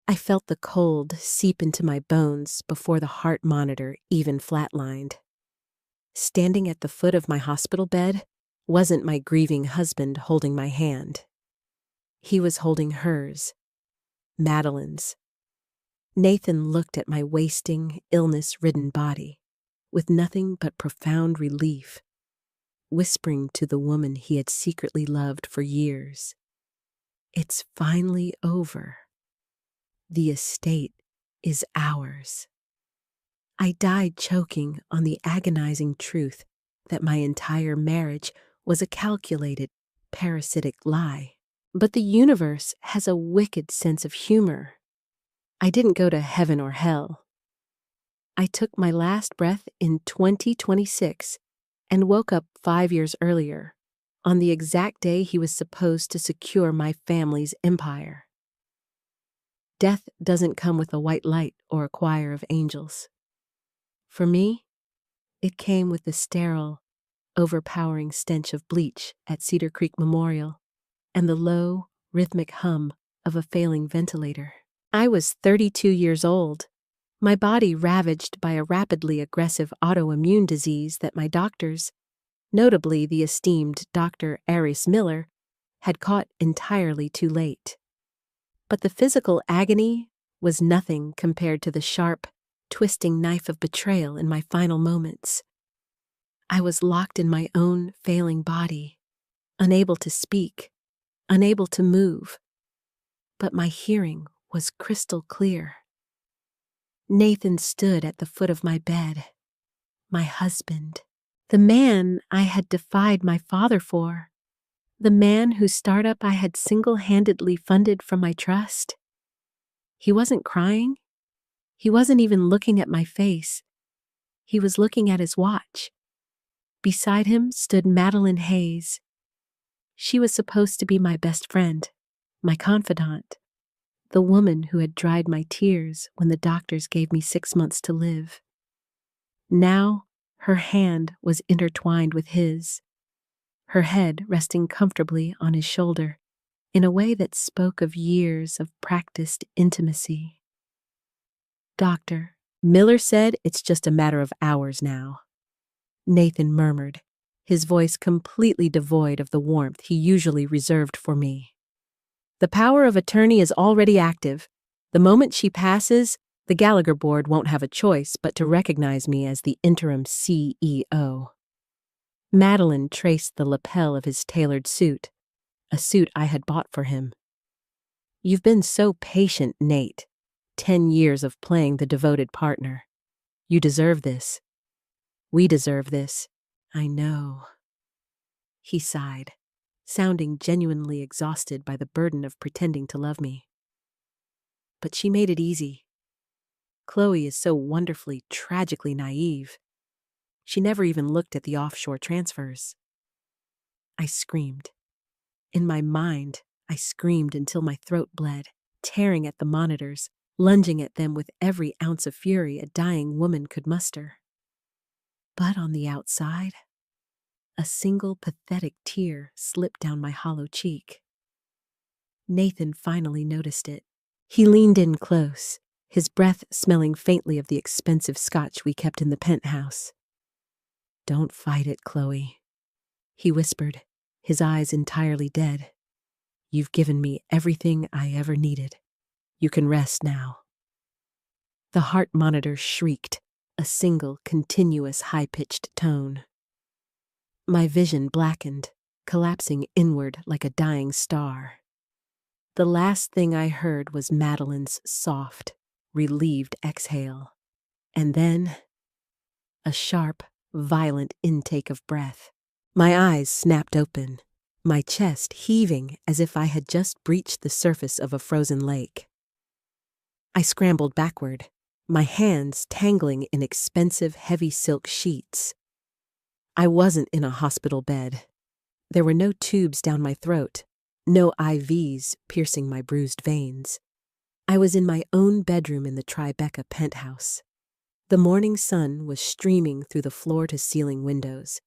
I felt the cold seep into my bones before the heart monitor even flatlined. Standing at the foot of my hospital bed wasn't my grieving husband holding my hand. He was holding hers, Madeline's. Nathan looked at my wasting, illness-ridden body with nothing but profound relief, whispering to the woman he had secretly loved for years, "It's finally over. The estate is ours." I died choking on the agonizing truth that my entire marriage was a calculated, parasitic lie. But the universe has a wicked sense of humor. I didn't go to heaven or hell. I took my last breath in 2026 and woke up 5 years earlier, on the exact day he was supposed to secure my family's empire. Death doesn't come with a white light or a choir of angels. For me, it came with the sterile, overpowering stench of bleach at Cedar Creek Memorial and the low, rhythmic hum of a failing ventilator. I was 32 years old, my body ravaged by a rapidly aggressive autoimmune disease that my doctors, notably the esteemed Dr. Aris Miller, had caught entirely too late. But the physical agony was nothing compared to the sharp, twisting knife of betrayal in my final moments. I was locked in my own failing body, unable to speak, unable to move. But my hearing was crystal clear. Nathan stood at the foot of my bed, my husband, the man I had defied my father for, the man whose startup I had single-handedly funded from my trust. He wasn't crying. He wasn't even looking at my face. He was looking at his watch. Beside him stood Madeline Hayes. She was supposed to be my best friend, my confidant, the woman who had dried my tears when the doctors gave me 6 months to live. Now, her hand was intertwined with his, her head resting comfortably on his shoulder in a way that spoke of years of practiced intimacy. "Doctor, Miller said it's just a matter of hours now," Nathan murmured, his voice completely devoid of the warmth he usually reserved for me. "The power of attorney is already active. The moment she passes, the Gallagher board won't have a choice but to recognize me as the interim CEO. Madeline traced the lapel of his tailored suit, a suit I had bought for him. "You've been so patient, Nate. 10 years of playing the devoted partner. You deserve this. We deserve this. I know." He sighed, sounding genuinely exhausted by the burden of pretending to love me. "But she made it easy. Chloe is so wonderfully, tragically naive. She never even looked at the offshore transfers." I screamed. In my mind, I screamed until my throat bled, tearing at the monitors, lunging at them with every ounce of fury a dying woman could muster. But on the outside, a single pathetic tear slipped down my hollow cheek. Nathan finally noticed it. He leaned in close, his breath smelling faintly of the expensive scotch we kept in the penthouse. "Don't fight it, Chloe," he whispered, his eyes entirely dead. "You've given me everything I ever needed. You can rest now." The heart monitor shrieked, a single, continuous, high-pitched tone. My vision blackened, collapsing inward like a dying star. The last thing I heard was Madeline's soft, relieved exhale, and then a sharp, violent intake of breath. My eyes snapped open, my chest heaving as if I had just breached the surface of a frozen lake. I scrambled backward, my hands tangling in expensive, heavy silk sheets. I wasn't in a hospital bed. There were no tubes down my throat, no IVs piercing my bruised veins. I was in my own bedroom in the Tribeca penthouse. The morning sun was streaming through the floor-to-ceiling windows,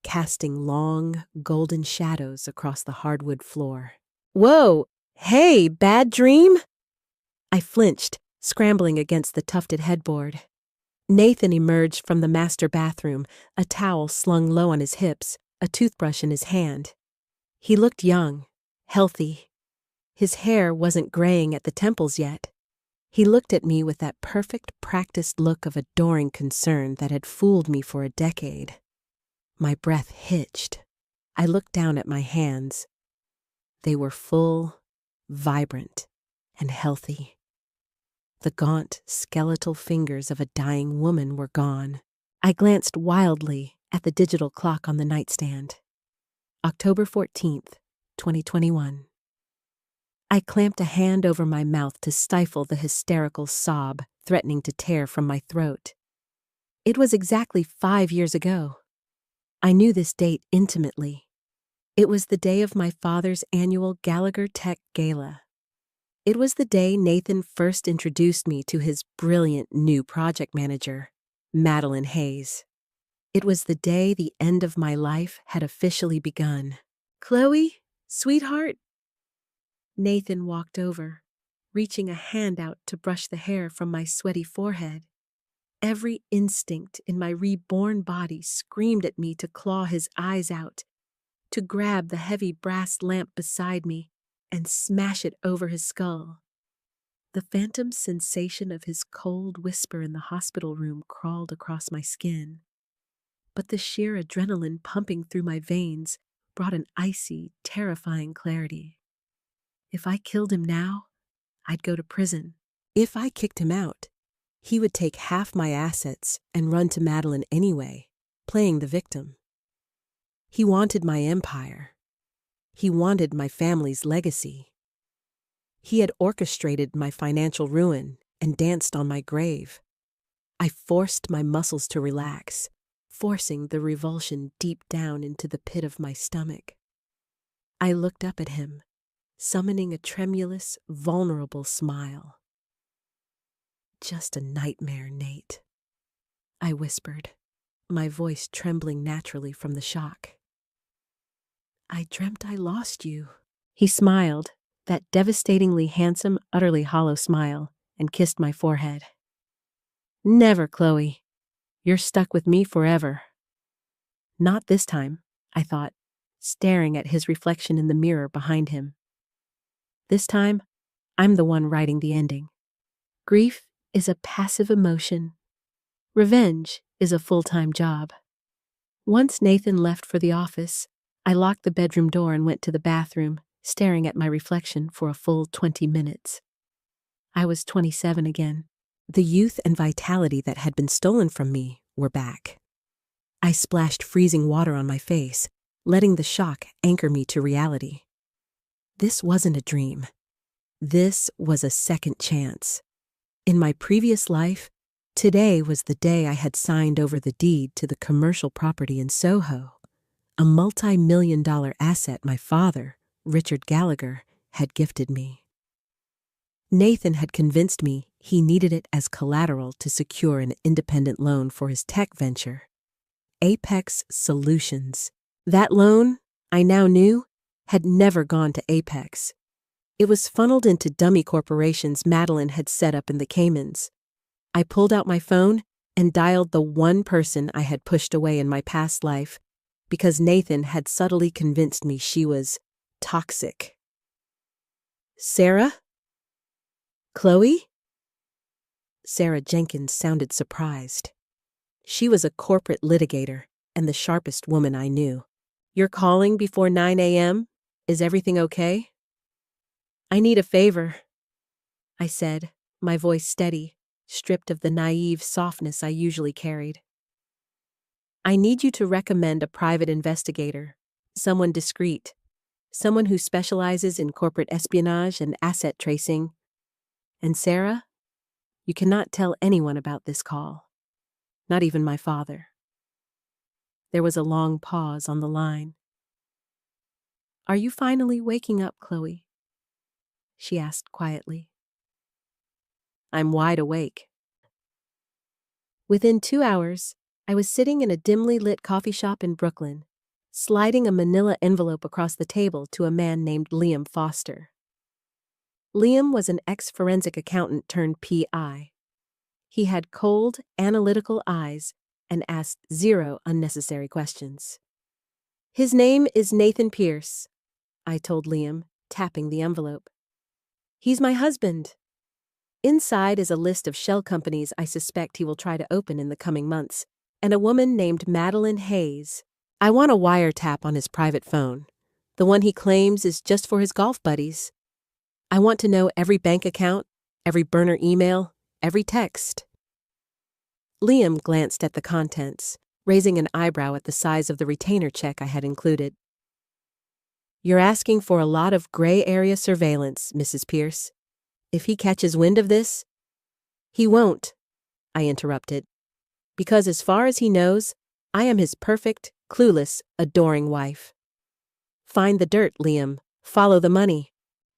casting long, golden shadows across the hardwood floor. "Whoa! Hey, bad dream?" I flinched, scrambling against the tufted headboard. Nathan emerged from the master bathroom, a towel slung low on his hips, a toothbrush in his hand. He looked young, healthy. His hair wasn't graying at the temples yet. He looked at me with that perfect, practiced look of adoring concern that had fooled me for a decade. My breath hitched. I looked down at my hands. They were full, vibrant, and healthy. The gaunt, skeletal fingers of a dying woman were gone. I glanced wildly at the digital clock on the nightstand. October 14th, 2021. I clamped a hand over my mouth to stifle the hysterical sob threatening to tear from my throat. It was exactly 5 years ago. I knew this date intimately. It was the day of my father's annual Gallagher Tech Gala. It was the day Nathan first introduced me to his brilliant new project manager, Madeline Hayes. It was the day the end of my life had officially begun. "Chloe, sweetheart?" Nathan walked over, reaching a hand out to brush the hair from my sweaty forehead. Every instinct in my reborn body screamed at me to claw his eyes out, to grab the heavy brass lamp beside me and smash it over his skull. The phantom sensation of his cold whisper in the hospital room crawled across my skin. But the sheer adrenaline pumping through my veins brought an icy, terrifying clarity. If I killed him now, I'd go to prison. If I kicked him out, he would take half my assets and run to Madeline anyway, playing the victim. He wanted my empire. He wanted my family's legacy. He had orchestrated my financial ruin and danced on my grave. I forced my muscles to relax, forcing the revulsion deep down into the pit of my stomach. I looked up at him, summoning a tremulous, vulnerable smile. "Just a nightmare, Nate," I whispered, my voice trembling naturally from the shock. "I dreamt I lost you." He smiled, that devastatingly handsome, utterly hollow smile, and kissed my forehead. "Never, Chloe. You're stuck with me forever." Not this time, I thought, staring at his reflection in the mirror behind him. This time, I'm the one writing the ending. Grief is a passive emotion. Revenge is a full-time job. Once Nathan left for the office, I locked the bedroom door and went to the bathroom, staring at my reflection for a full 20 minutes. I was 27 again. The youth and vitality that had been stolen from me were back. I splashed freezing water on my face, letting the shock anchor me to reality. This wasn't a dream. This was a second chance. In my previous life, today was the day I had signed over the deed to the commercial property in Soho, a multi-million-dollar asset my father, Richard Gallagher, had gifted me. Nathan had convinced me he needed it as collateral to secure an independent loan for his tech venture, Apex Solutions. That loan, I now knew, had never gone to Apex. It was funneled into dummy corporations Madeline had set up in the Caymans. I pulled out my phone and dialed the one person I had pushed away in my past life because Nathan had subtly convinced me she was toxic. "Sarah? Chloe?" Sarah Jenkins sounded surprised. She was a corporate litigator and the sharpest woman I knew. "You're calling before 9 a.m.? Is everything okay?" "I need a favor," I said, my voice steady, stripped of the naive softness I usually carried. "I need you to recommend a private investigator, someone discreet, someone who specializes in corporate espionage and asset tracing. And Sarah, you cannot tell anyone about this call, not even my father." There was a long pause on the line. "Are you finally waking up, Chloe?" she asked quietly. "I'm wide awake." Within 2 hours, I was sitting in a dimly lit coffee shop in Brooklyn, sliding a manila envelope across the table to a man named Liam Foster. Liam was an ex-forensic accountant turned PI. He had cold, analytical eyes and asked zero unnecessary questions. "His name is Nathan Pierce," I told Liam, tapping the envelope. "He's my husband." Inside is a list of shell companies I suspect he will try to open in the coming months, and a woman named Madeline Hayes. I want a wiretap on his private phone, the one he claims is just for his golf buddies. I want to know every bank account, every burner email, every text. Liam glanced at the contents, raising an eyebrow at the size of the retainer check I had included. "You're asking for a lot of gray area surveillance, Mrs. Pierce. If he catches wind of this—" "He won't," I interrupted, "because as far as he knows, I am his perfect, clueless, adoring wife. Find the dirt, Liam. Follow the money."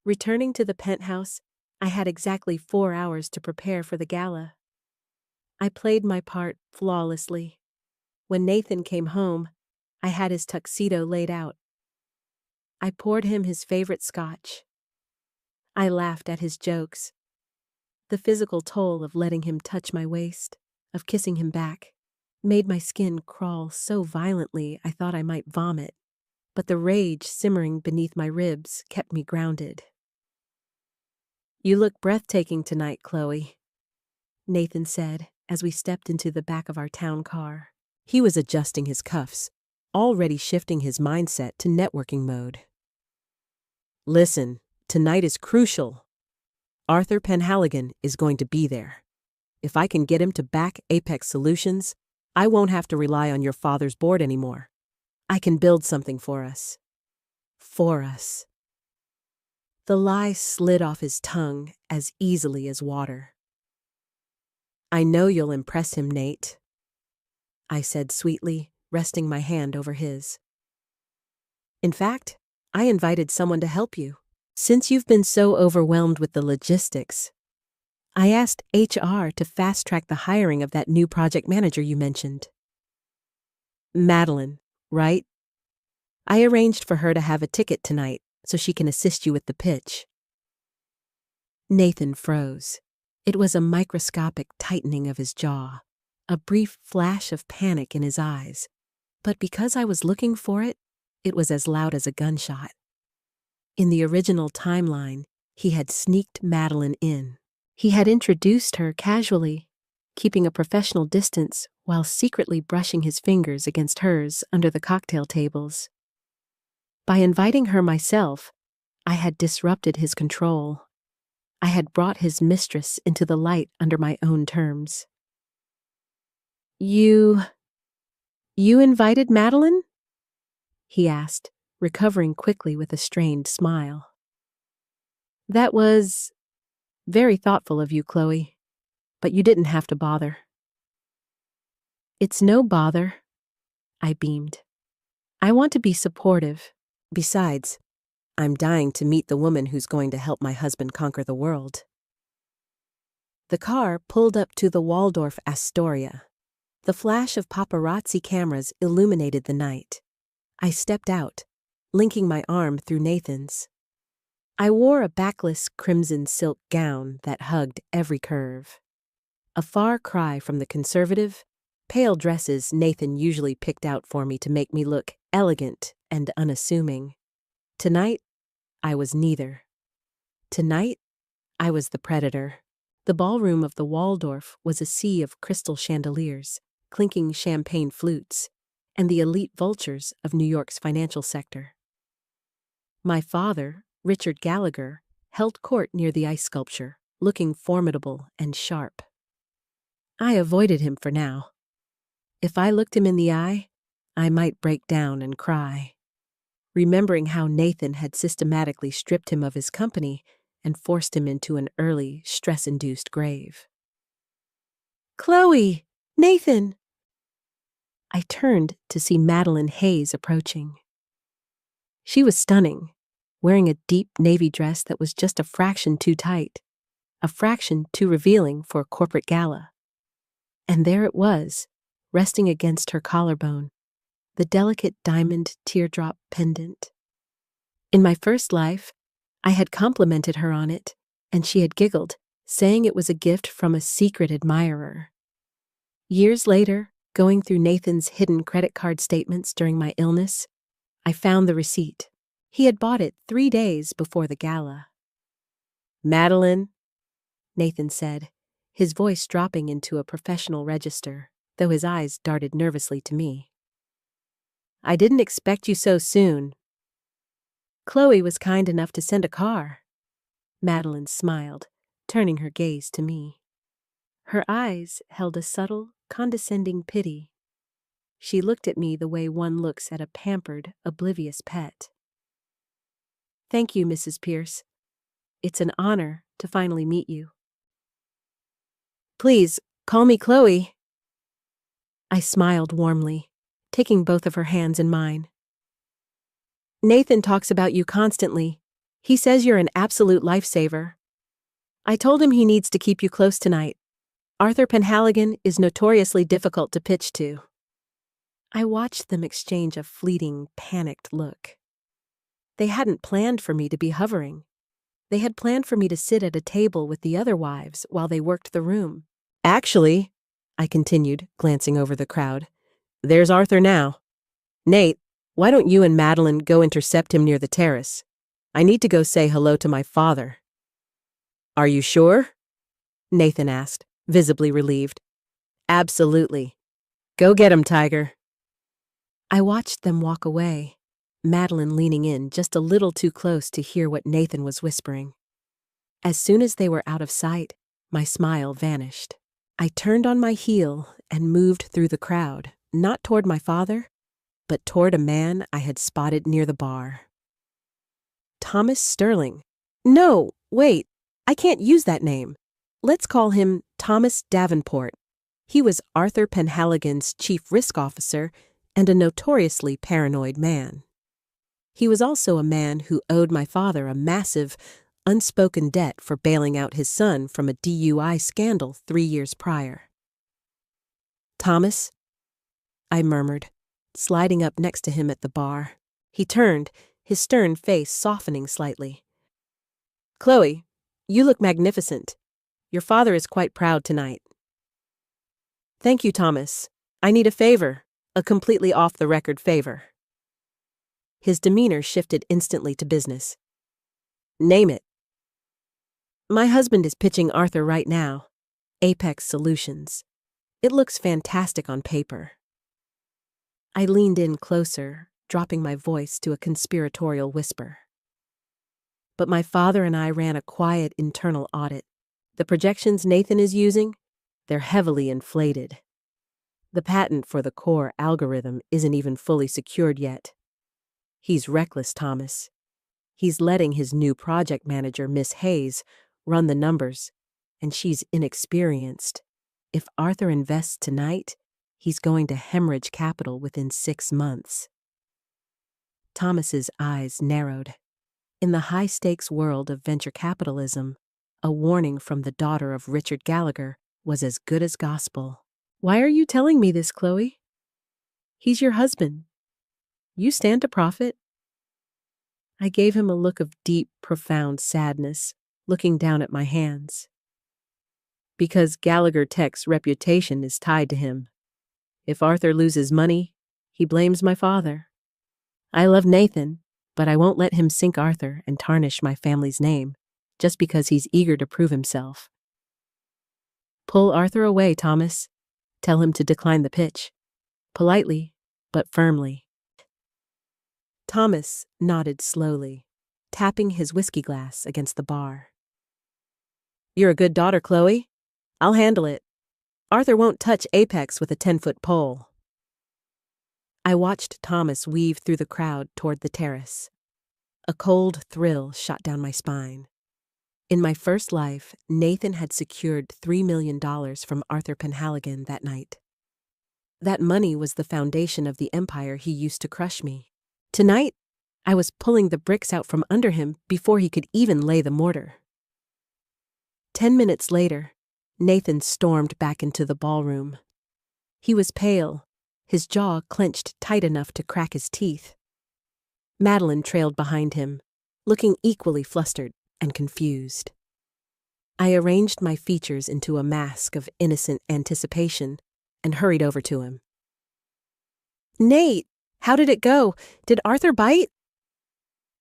Returning to the penthouse, I had exactly 4 hours to prepare for the gala. I played my part flawlessly. When Nathan came home, I had his tuxedo laid out. I poured him his favorite scotch. I laughed at his jokes. The physical toll of letting him touch my waist, of kissing him back, made my skin crawl so violently I thought I might vomit, but the rage simmering beneath my ribs kept me grounded. "You look breathtaking tonight, Chloe," Nathan said as we stepped into the back of our town car. He was adjusting his cuffs, already shifting his mindset to networking mode. "Listen, tonight is crucial. Arthur Penhaligon is going to be there. If I can get him to back Apex Solutions, I won't have to rely on your father's board anymore. I can build something for us. For us." The lie slid off his tongue as easily as water. "I know you'll impress him, Nate," I said sweetly, resting my hand over his. "In fact, I invited someone to help you. Since you've been so overwhelmed with the logistics, I asked HR to fast-track the hiring of that new project manager you mentioned. Madeline, right? I arranged for her to have a ticket tonight so she can assist you with the pitch." Nathan froze. It was a microscopic tightening of his jaw, a brief flash of panic in his eyes. But because I was looking for it, it was as loud as a gunshot. In the original timeline, he had sneaked Madeline in. He had introduced her casually, keeping a professional distance while secretly brushing his fingers against hers under the cocktail tables. By inviting her myself, I had disrupted his control. I had brought his mistress into the light under my own terms. You invited Madeline?" he asked, recovering quickly with a strained smile. "That was very thoughtful of you, Chloe, but you didn't have to bother." "It's no bother," I beamed. "I want to be supportive. Besides, I'm dying to meet the woman who's going to help my husband conquer the world." The car pulled up to the Waldorf Astoria. The flash of paparazzi cameras illuminated the night. I stepped out, linking my arm through Nathan's. I wore a backless crimson silk gown that hugged every curve. A far cry from the conservative, pale dresses Nathan usually picked out for me to make me look elegant and unassuming. Tonight, I was neither. Tonight, I was the predator. The ballroom of the Waldorf was a sea of crystal chandeliers, clinking champagne flutes, and the elite vultures of New York's financial sector. My father, Richard Gallagher, held court near the ice sculpture, looking formidable and sharp. I avoided him for now. If I looked him in the eye, I might break down and cry, remembering how Nathan had systematically stripped him of his company and forced him into an early, stress-induced grave. "Chloe! Nathan!" I turned to see Madeline Hayes approaching. She was stunning, wearing a deep navy dress that was just a fraction too tight, a fraction too revealing for a corporate gala. And there it was, resting against her collarbone, the delicate diamond teardrop pendant. In my first life, I had complimented her on it and she had giggled, saying it was a gift from a secret admirer. Years later, going through Nathan's hidden credit card statements during my illness, I found the receipt. He had bought it 3 days before the gala. "Madeline," Nathan said, his voice dropping into a professional register, though his eyes darted nervously to me. "I didn't expect you so soon." "Chloe was kind enough to send a car." Madeline smiled, turning her gaze to me. Her eyes held a subtle, condescending pity. She looked at me the way one looks at a pampered, oblivious pet. "Thank you, Mrs. Pierce. It's an honor to finally meet you." "Please, call me Chloe." I smiled warmly, taking both of her hands in mine. "Nathan talks about you constantly. He says you're an absolute lifesaver. I told him he needs to keep you close tonight. Arthur Penhaligon is notoriously difficult to pitch to." I watched them exchange a fleeting, panicked look. They hadn't planned for me to be hovering. They had planned for me to sit at a table with the other wives while they worked the room. "Actually," I continued, glancing over the crowd, "there's Arthur now. Nate, why don't you and Madeline go intercept him near the terrace? I need to go say hello to my father." "Are you sure?" Nathan asked, visibly relieved. "Absolutely. Go get him, Tiger." I watched them walk away, Madeline leaning in just a little too close to hear what Nathan was whispering. As soon as they were out of sight, my smile vanished. I turned on my heel and moved through the crowd, not toward my father, but toward a man I had spotted near the bar. Thomas Sterling. No, wait, I can't use that name. Let's call him Thomas Davenport. He was Arthur Penhaligon's chief risk officer and a notoriously paranoid man. He was also a man who owed my father a massive, unspoken debt for bailing out his son from a DUI scandal 3 years prior. "Thomas," I murmured, sliding up next to him at the bar. He turned, his stern face softening slightly. "Chloe, you look magnificent. Your father is quite proud tonight." "Thank you, Thomas. I need a favor, a completely off-the-record favor." His demeanor shifted instantly to business. "Name it." "My husband is pitching Arthur right now. Apex Solutions. It looks fantastic on paper." I leaned in closer, dropping my voice to a conspiratorial whisper. "But my father and I ran a quiet internal audit. The projections Nathan is using, they're heavily inflated. The patent for the core algorithm isn't even fully secured yet. He's reckless, Thomas. He's letting his new project manager, Miss Hayes, run the numbers, and she's inexperienced. If Arthur invests tonight, he's going to hemorrhage capital within 6 months." Thomas's eyes narrowed. In the high-stakes world of venture capitalism, a warning from the daughter of Richard Gallagher was as good as gospel. "Why are you telling me this, Chloe? He's your husband. You stand to profit." I gave him a look of deep, profound sadness, looking down at my hands. "Because Gallagher Tech's reputation is tied to him. If Arthur loses money, he blames my father. I love Nathan, but I won't let him sink Arthur and tarnish my family's name, just because he's eager to prove himself. Pull Arthur away, Thomas. Tell him to decline the pitch. Politely, but firmly." Thomas nodded slowly, tapping his whiskey glass against the bar. "You're a good daughter, Chloe. I'll handle it. Arthur won't touch Apex with a 10-foot pole." I watched Thomas weave through the crowd toward the terrace. A cold thrill shot down my spine. In my first life, Nathan had secured $3 million from Arthur Penhaligon that night. That money was the foundation of the empire he used to crush me. Tonight, I was pulling the bricks out from under him before he could even lay the mortar. 10 minutes later, Nathan stormed back into the ballroom. He was pale, his jaw clenched tight enough to crack his teeth. Madeline trailed behind him, looking equally flustered and confused. I arranged my features into a mask of innocent anticipation and hurried over to him. "Nate, how did it go? Did Arthur bite?"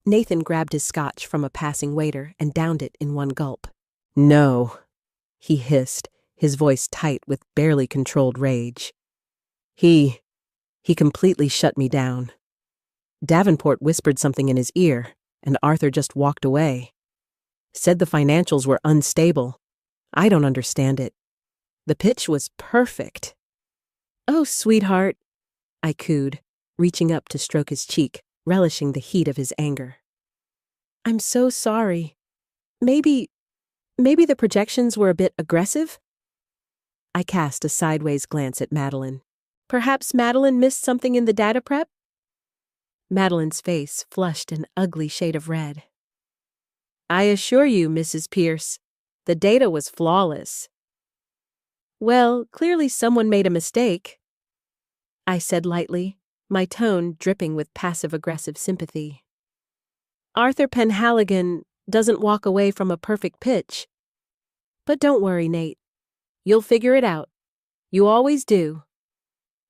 Nathan grabbed his scotch from a passing waiter and downed it in one gulp. "No," he hissed, his voice tight with barely controlled rage. He completely shut me down. Davenport whispered something in his ear, and Arthur just walked away. Said the financials were unstable. I don't understand it. The pitch was perfect." "Oh, sweetheart," I cooed, reaching up to stroke his cheek, relishing the heat of his anger. "I'm so sorry. Maybe the projections were a bit aggressive?" I cast a sideways glance at Madeline. "Perhaps Madeline missed something in the data prep?" Madeline's face flushed an ugly shade of red. "I assure you, Mrs. Pierce, the data was flawless." "Well, clearly someone made a mistake," I said lightly, my tone dripping with passive-aggressive sympathy. "Arthur Penhaligon doesn't walk away from a perfect pitch. But don't worry, Nate. You'll figure it out. You always do."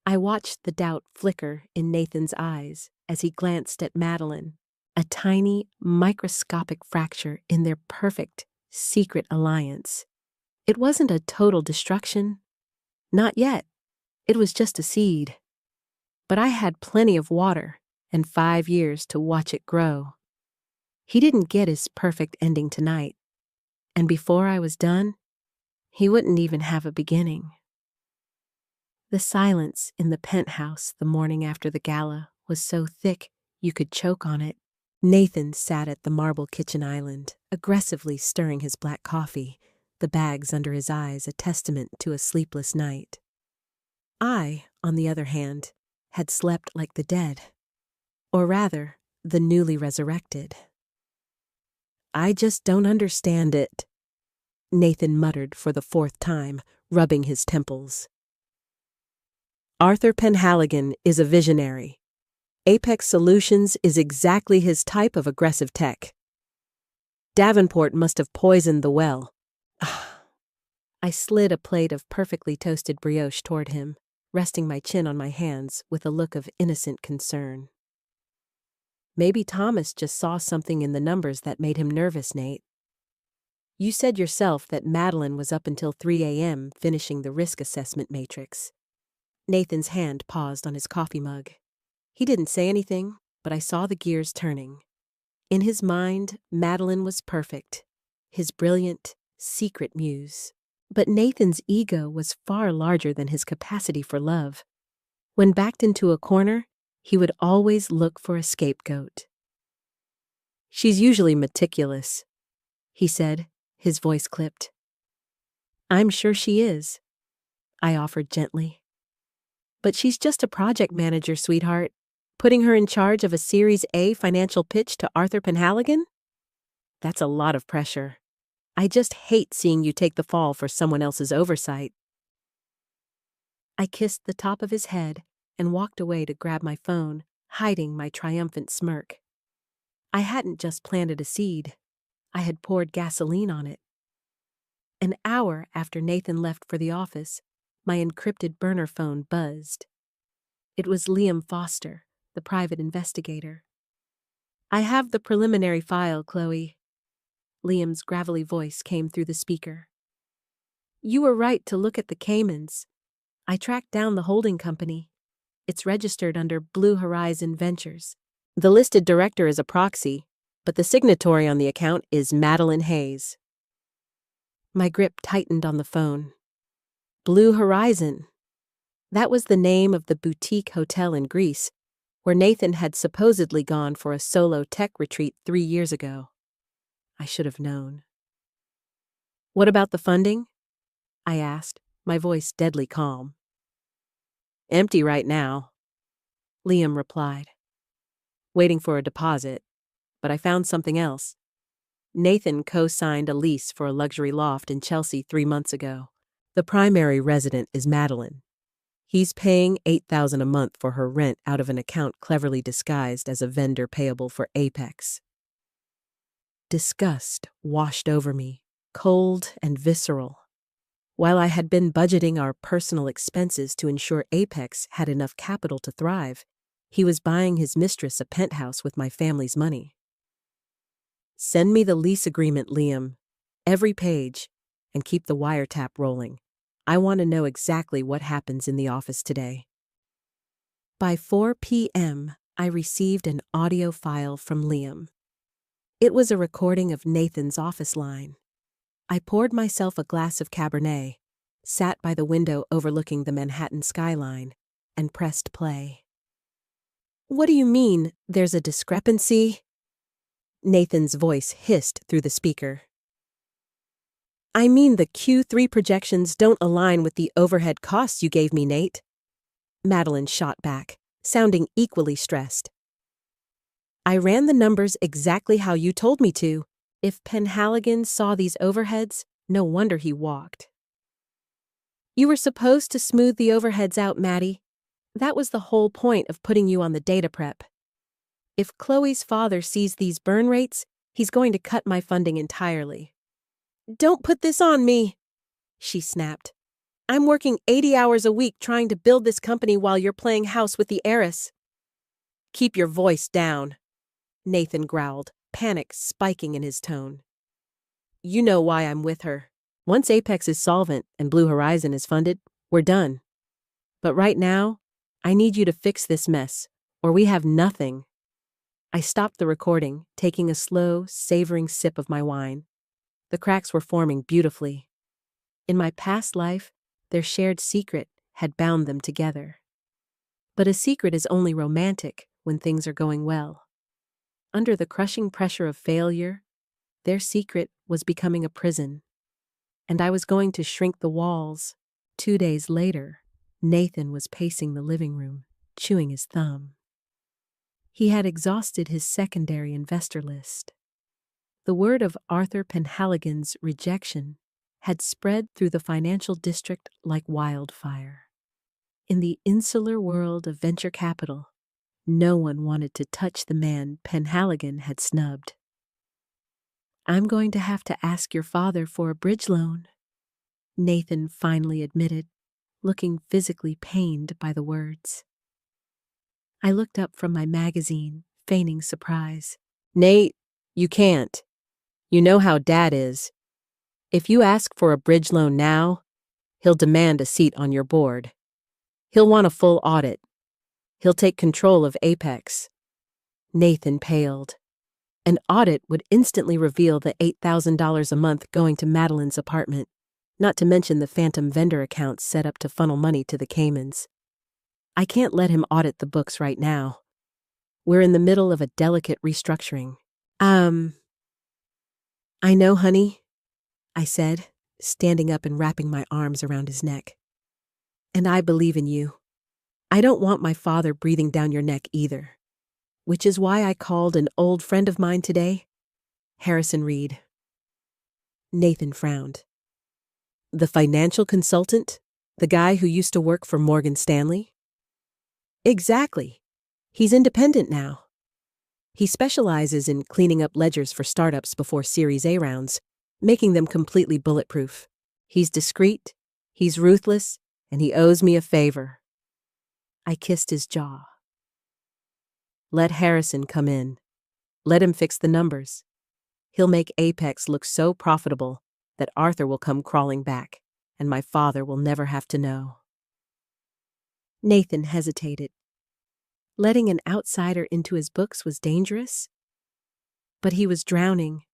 I watched the doubt flicker in Nathan's eyes as he glanced at Madeline, a tiny, microscopic fracture in their perfect, secret alliance. It wasn't a total destruction. Not yet. It was just a seed. But I had plenty of water and 5 years to watch it grow. He didn't get his perfect ending tonight, and before I was done, he wouldn't even have a beginning. The silence in the penthouse the morning after the gala was so thick you could choke on it. Nathan sat at the marble kitchen island, aggressively stirring his black coffee, the bags under his eyes a testament to a sleepless night. I, on the other hand, had slept like the dead, or rather, the newly resurrected. "I just don't understand it," Nathan muttered for the 4th time, rubbing his temples. "Arthur Penhaligon is a visionary. Apex Solutions is exactly his type of aggressive tech. Davenport must have poisoned the well." I slid a plate of perfectly toasted brioche toward him, resting my chin on my hands with a look of innocent concern. "Maybe Thomas just saw something in the numbers that made him nervous, Nate. You said yourself that Madeline was up until 3 a.m. finishing the risk assessment matrix." Nathan's hand paused on his coffee mug. He didn't say anything, but I saw the gears turning. In his mind, Madeline was perfect, his brilliant, secret muse. But Nathan's ego was far larger than his capacity for love. When backed into a corner, he would always look for a scapegoat. "She's usually meticulous," he said, his voice clipped. "I'm sure she is," I offered gently. "But she's just a project manager, sweetheart. Putting her in charge of a Series A financial pitch to Arthur Penhaligon? That's a lot of pressure. I just hate seeing you take the fall for someone else's oversight." I kissed the top of his head and walked away to grab my phone, hiding my triumphant smirk. I hadn't just planted a seed. I had poured gasoline on it. An hour after Nathan left for the office, my encrypted burner phone buzzed. It was Liam Foster, the private investigator. "I have the preliminary file, Chloe." Liam's gravelly voice came through the speaker. "You were right to look at the Caymans. I tracked down the holding company. It's registered under Blue Horizon Ventures. The listed director is a proxy, but the signatory on the account is Madeline Hayes." My grip tightened on the phone. Blue Horizon. That was the name of the boutique hotel in Greece, where Nathan had supposedly gone for a solo tech retreat 3 years ago. I should have known. "What about the funding?" I asked, my voice deadly calm. "Empty right now," Liam replied. "Waiting for a deposit, but I found something else. Nathan co-signed a lease for a luxury loft in Chelsea 3 months ago. The primary resident is Madeline. He's paying $8,000 a month for her rent out of an account cleverly disguised as a vendor payable for Apex." Disgust washed over me. cold and visceral. While I had been budgeting our personal expenses to ensure Apex had enough capital to thrive, he was buying his mistress a penthouse with my family's money. Send me the lease agreement, Liam. Every page, and keep the wiretap rolling. I want to know exactly what happens in the office today. By 4 p.m., I received an audio file from Liam. It was a recording of Nathan's office line. I poured myself a glass of Cabernet, sat by the window overlooking the Manhattan skyline, and pressed play. "What do you mean, there's a discrepancy?" Nathan's voice hissed through the speaker. "I mean the Q3 projections don't align with the overhead costs you gave me, Nate." Madeline shot back, sounding equally stressed. "I ran the numbers exactly how you told me to. If Penhaligon saw these overheads, no wonder he walked." "You were supposed to smooth the overheads out, Maddie. That was the whole point of putting you on the data prep. If Chloe's father sees these burn rates, he's going to cut my funding entirely." "Don't put this on me," she snapped. "I'm working 80 hours a week trying to build this company while you're playing house with the heiress." "Keep your voice down," Nathan growled, panic spiking in his tone. "You know why I'm with her. Once Apex is solvent and Blue Horizon is funded, we're done. But right now, I need you to fix this mess, or we have nothing." I stopped the recording, taking a slow, savoring sip of my wine. The cracks were forming beautifully. In my past life, their shared secret had bound them together. But a secret is only romantic when things are going well. Under the crushing pressure of failure, their secret was becoming a prison, and I was going to shrink the walls. 2 days later, Nathan was pacing the living room, chewing his thumb. He had exhausted his secondary investor list. The word of Arthur Penhaligon's rejection had spread through the financial district like wildfire. In the insular world of venture capital, no one wanted to touch the man Penhaligon had snubbed. "I'm going to have to ask your father for a bridge loan," Nathan finally admitted, looking physically pained by the words. I looked up from my magazine, feigning surprise. "Nate, you can't. You know how Dad is. If you ask for a bridge loan now, he'll demand a seat on your board. He'll want a full audit. He'll take control of Apex." Nathan paled. An audit would instantly reveal the $8,000 a month going to Madeline's apartment, not to mention the phantom vendor accounts set up to funnel money to the Caymans. I can't let him audit the books right now. We're in the middle of a delicate restructuring. I know, honey," I said, standing up and wrapping my arms around his neck. "And I believe in you. I don't want my father breathing down your neck either. Which is why I called an old friend of mine today, Harrison Reed." Nathan frowned. "The financial consultant? The guy who used to work for Morgan Stanley?" "Exactly. He's independent now. He specializes in cleaning up ledgers for startups before Series A rounds, making them completely bulletproof. He's discreet, he's ruthless, and he owes me a favor." I kissed his jaw. "Let Harrison come in. Let him fix the numbers. He'll make Apex look so profitable that Arthur will come crawling back, and my father will never have to know." Nathan hesitated. Letting an outsider into his books was dangerous, but he was drowning,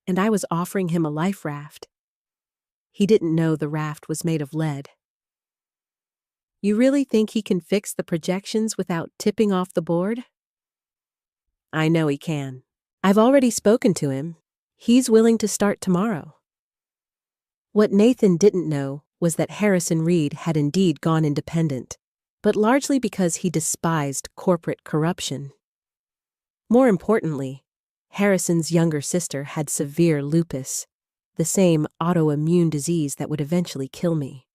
and I was offering him a life raft. He didn't know the raft was made of lead. "You really think he can fix the projections without tipping off the board?" "I know he can. I've already spoken to him. He's willing to start tomorrow." What Nathan didn't know was that Harrison Reed had indeed gone independent, but largely because he despised corporate corruption. More importantly, Harrison's younger sister had severe lupus, the same autoimmune disease that would eventually kill me.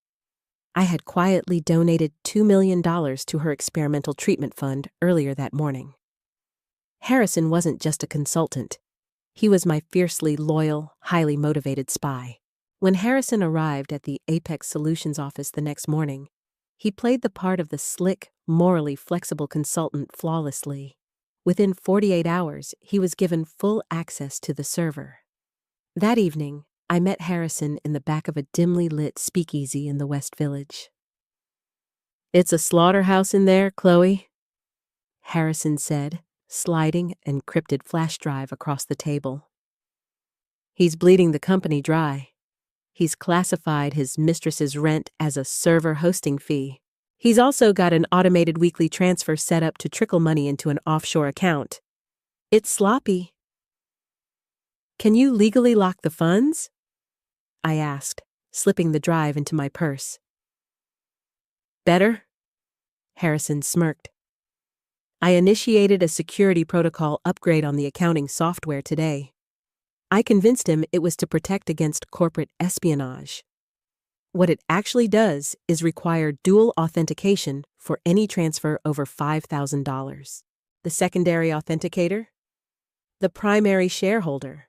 I had quietly donated $2 million to her experimental treatment fund earlier that morning. Harrison wasn't just a consultant. He was my fiercely loyal, highly motivated spy. When Harrison arrived at the Apex Solutions office the next morning, he played the part of the slick, morally flexible consultant flawlessly. Within 48 hours, he was given full access to the server. That evening, I met Harrison in the back of a dimly lit speakeasy in the West Village. "It's a slaughterhouse in there, Chloe," Harrison said, sliding an encrypted flash drive across the table. "He's bleeding the company dry. He's classified his mistress's rent as a server hosting fee. He's also got an automated weekly transfer set up to trickle money into an offshore account. It's sloppy." "Can you legally lock the funds?" I asked, slipping the drive into my purse. "Better?" Harrison smirked. "I initiated a security protocol upgrade on the accounting software today. I convinced him it was to protect against corporate espionage. What it actually does is require dual authentication for any transfer over $5,000. The secondary authenticator? The primary shareholder."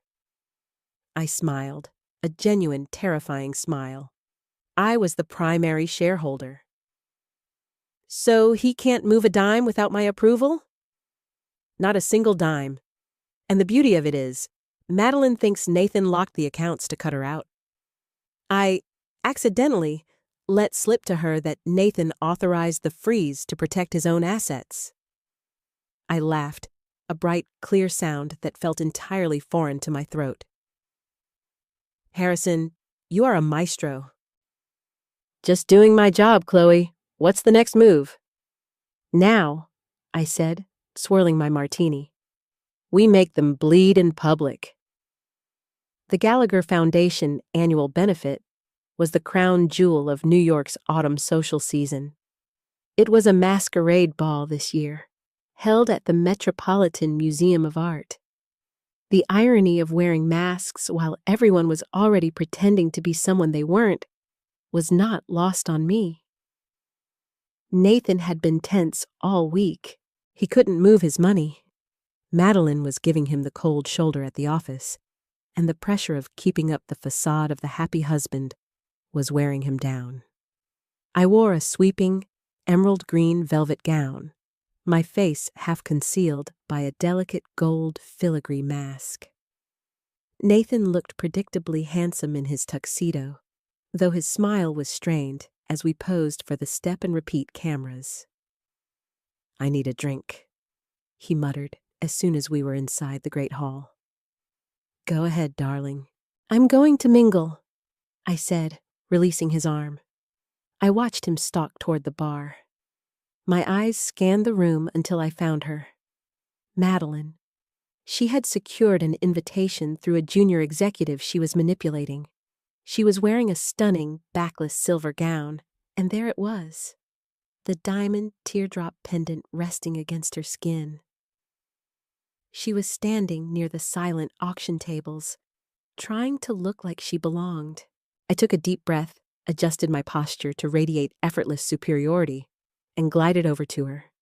I smiled, a genuine, terrifying smile. I was the primary shareholder. "So he can't move a dime without my approval?" "Not a single dime. And the beauty of it is, Madeline thinks Nathan locked the accounts to cut her out. I accidentally let slip to her that Nathan authorized the freeze to protect his own assets." I laughed, a bright, clear sound that felt entirely foreign to my throat. "Harrison, you are a maestro." "Just doing my job, Chloe. What's the next move?" "Now," I said, swirling my martini, "we make them bleed in public." The Gallagher Foundation annual benefit was the crown jewel of New York's autumn social season. It was a masquerade ball this year, held at the Metropolitan Museum of Art. The irony of wearing masks while everyone was already pretending to be someone they weren't was not lost on me. Nathan had been tense all week. He couldn't move his money. Madeline was giving him the cold shoulder at the office, and the pressure of keeping up the facade of the happy husband was wearing him down. I wore a sweeping, emerald green velvet gown, my face half concealed by a delicate gold filigree mask. Nathan looked predictably handsome in his tuxedo, though his smile was strained as we posed for the step-and-repeat cameras. "I need a drink," he muttered as soon as we were inside the great hall. "Go ahead, darling." "I'm going to mingle," I said, releasing his arm. I watched him stalk toward the bar. My eyes scanned the room until I found her. Madeline. She had secured an invitation through a junior executive she was manipulating. She was wearing a stunning, backless silver gown, and there it was, the diamond teardrop pendant resting against her skin. She was standing near the silent auction tables, trying to look like she belonged. I took a deep breath, adjusted my posture to radiate effortless superiority, and glided over to her.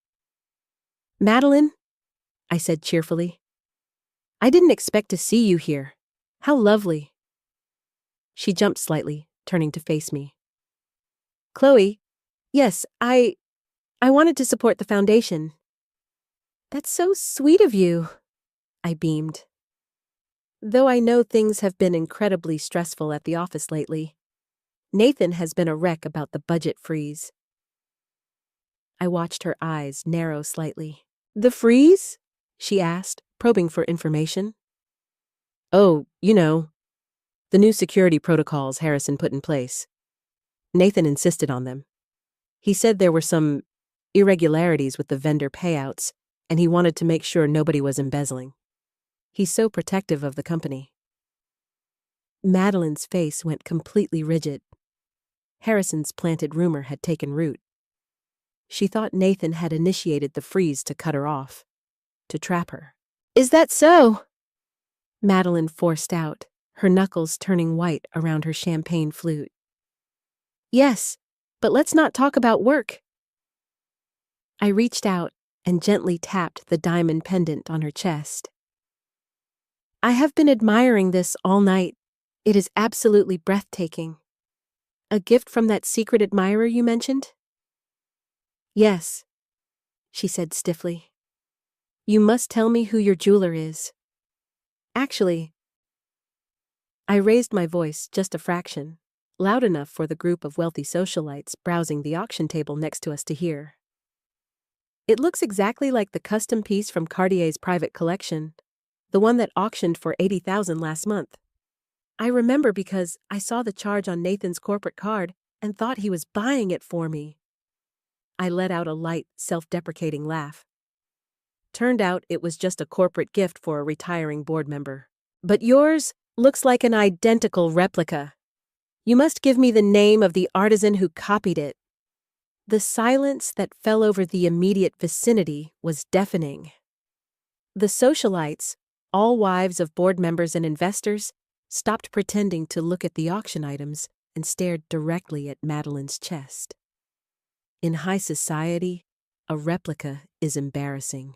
"Madeline," I said cheerfully, "I didn't expect to see you here. How lovely." She jumped slightly, turning to face me. "Chloe, yes, I wanted to support the foundation." "That's so sweet of you," I beamed. "Though I know things have been incredibly stressful at the office lately. Nathan has been a wreck about the budget freeze." I watched her eyes narrow slightly. "The freeze?" she asked, probing for information. "Oh, the new security protocols Harrison put in place. Nathan insisted on them. He said there were some irregularities with the vendor payouts, and he wanted to make sure nobody was embezzling. He's so protective of the company." Madeline's face went completely rigid. Harrison's planted rumor had taken root. She thought Nathan had initiated the freeze to cut her off, to trap her. "Is that so?" Madeline forced out, her knuckles turning white around her champagne flute. "Yes, but let's not talk about work." I reached out and gently tapped the diamond pendant on her chest. "I have been admiring this all night. It is absolutely breathtaking. A gift from that secret admirer you mentioned? Yes, she said stiffly. You must tell me who your jeweler is. Actually, I raised my voice just a fraction, loud enough for the group of wealthy socialites browsing the auction table next to us to hear. It looks exactly like the custom piece from Cartier's private collection, the one that auctioned for $80,000 last month. I remember because I saw the charge on Nathan's corporate card and thought he was buying it for me. I let out a light, self-deprecating laugh. Turned out it was just a corporate gift for a retiring board member. But yours looks like an identical replica. You must give me the name of the artisan who copied it. The silence that fell over the immediate vicinity was deafening. The socialites, all wives of board members and investors, stopped pretending to look at the auction items and stared directly at Madeline's chest. In high society, a replica is embarrassing.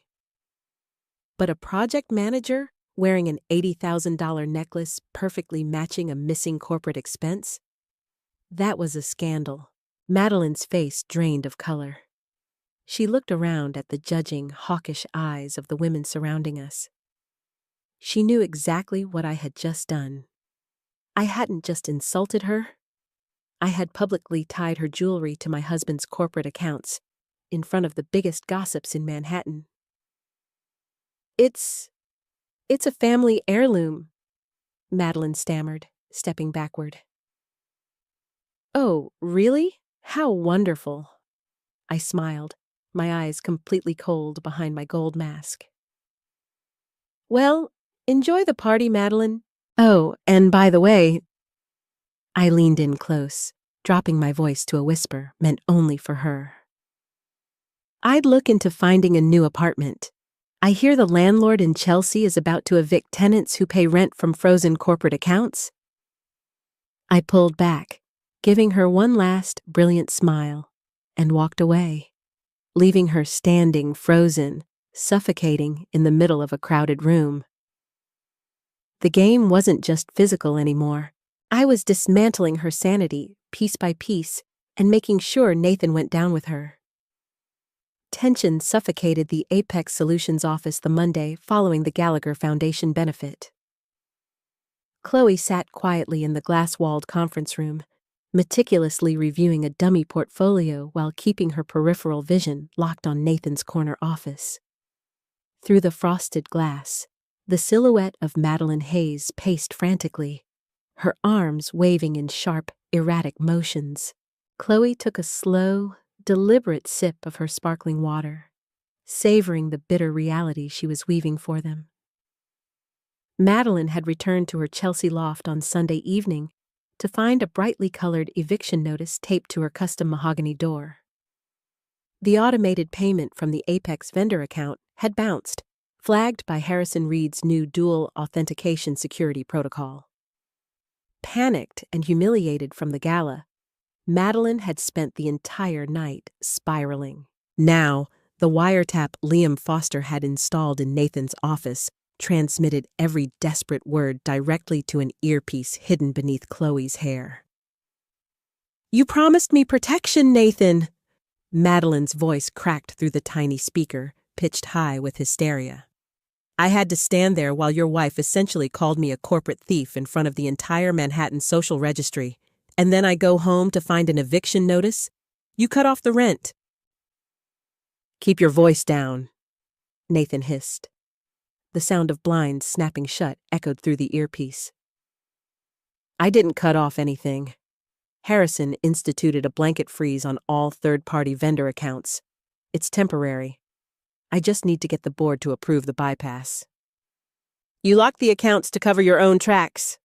But a project manager wearing an $80,000 necklace perfectly matching a missing corporate expense? That was a scandal. Madeline's face drained of color. She looked around at the judging, hawkish eyes of the women surrounding us. She knew exactly what I had just done. I hadn't just insulted her. I had publicly tied her jewelry to my husband's corporate accounts, in front of the biggest gossips in Manhattan. It's a family heirloom, Madeline stammered, stepping backward. Oh, really? How wonderful. I smiled, my eyes completely cold behind my gold mask. Well, enjoy the party, Madeline. Oh, and by the way, I leaned in close, dropping my voice to a whisper meant only for her. I'd look into finding a new apartment. I hear the landlord in Chelsea is about to evict tenants who pay rent from frozen corporate accounts. I pulled back, giving her one last brilliant smile, and walked away, leaving her standing frozen, suffocating in the middle of a crowded room. The game wasn't just physical anymore. I was dismantling her sanity, piece by piece, and making sure Nathan went down with her. Tension suffocated the Apex Solutions office the Monday following the Gallagher Foundation benefit. Chloe sat quietly in the glass-walled conference room, meticulously reviewing a dummy portfolio while keeping her peripheral vision locked on Nathan's corner office. Through the frosted glass, the silhouette of Madeline Hayes paced frantically, her arms waving in sharp, erratic motions. Chloe took a slow, deliberate sip of her sparkling water, savoring the bitter reality she was weaving for them. Madeline had returned to her Chelsea loft on Sunday evening to find a brightly colored eviction notice taped to her custom mahogany door. The automated payment from the Apex vendor account had bounced, flagged by Harrison Reed's new dual authentication security protocol. Panicked and humiliated from the gala, Madeline had spent the entire night spiraling. Now, the wiretap Liam Foster had installed in Nathan's office transmitted every desperate word directly to an earpiece hidden beneath Chloe's hair. "You promised me protection, Nathan!" Madeline's voice cracked through the tiny speaker, pitched high with hysteria. "I had to stand there while your wife essentially called me a corporate thief in front of the entire Manhattan social registry. And then I go home to find an eviction notice? You cut off the rent." "Keep your voice down," Nathan hissed. The sound of blinds snapping shut echoed through the earpiece. "I didn't cut off anything. Harrison instituted a blanket freeze on all third-party vendor accounts. It's temporary. I just need to get the board to approve the bypass." "You locked the accounts to cover your own tracks,"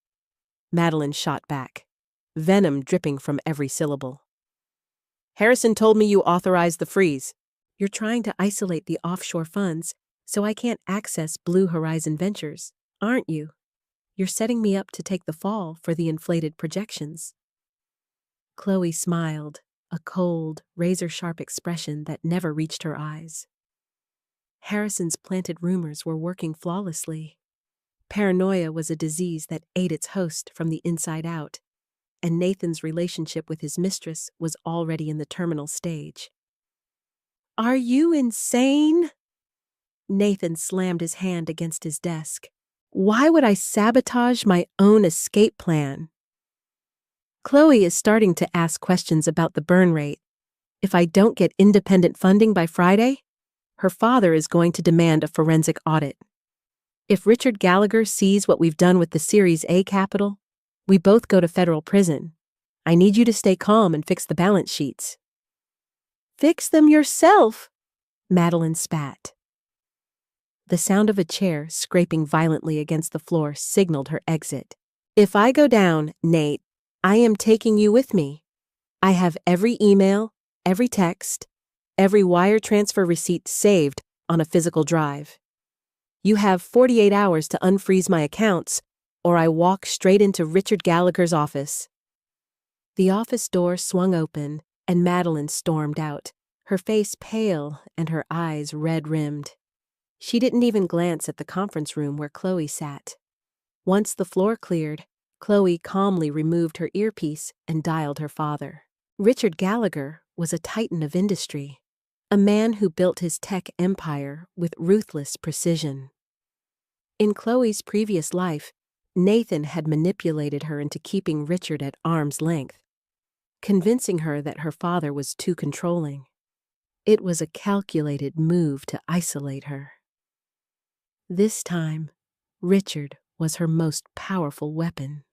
Madeline shot back, venom dripping from every syllable. "Harrison told me you authorized the freeze." "You're trying to isolate the offshore funds so I can't access Blue Horizon Ventures, aren't you? You're setting me up to take the fall for the inflated projections." Chloe smiled, a cold, razor-sharp expression that never reached her eyes. Harrison's planted rumors were working flawlessly. Paranoia was a disease that ate its host from the inside out, and Nathan's relationship with his mistress was already in the terminal stage. "Are you insane?" Nathan slammed his hand against his desk. "Why would I sabotage my own escape plan?" "Chloe is starting to ask questions about the burn rate. If I don't get independent funding by Friday, her father is going to demand a forensic audit. If Richard Gallagher sees what we've done with the Series A capital, we both go to federal prison. I need you to stay calm and fix the balance sheets." "Fix them yourself," Madeline spat. The sound of a chair scraping violently against the floor signaled her exit. "If I go down, Nate, I am taking you with me. I have every email, every text, every wire transfer receipt saved on a physical drive. You have 48 hours to unfreeze my accounts, or I walk straight into Richard Gallagher's office." The office door swung open, and Madeline stormed out, her face pale and her eyes red-rimmed. She didn't even glance at the conference room where Chloe sat. Once the floor cleared, Chloe calmly removed her earpiece and dialed her father. Richard Gallagher was a titan of industry, a man who built his tech empire with ruthless precision. In Chloe's previous life, Nathan had manipulated her into keeping Richard at arm's length, convincing her that her father was too controlling. It was a calculated move to isolate her. This time, Richard was her most powerful weapon.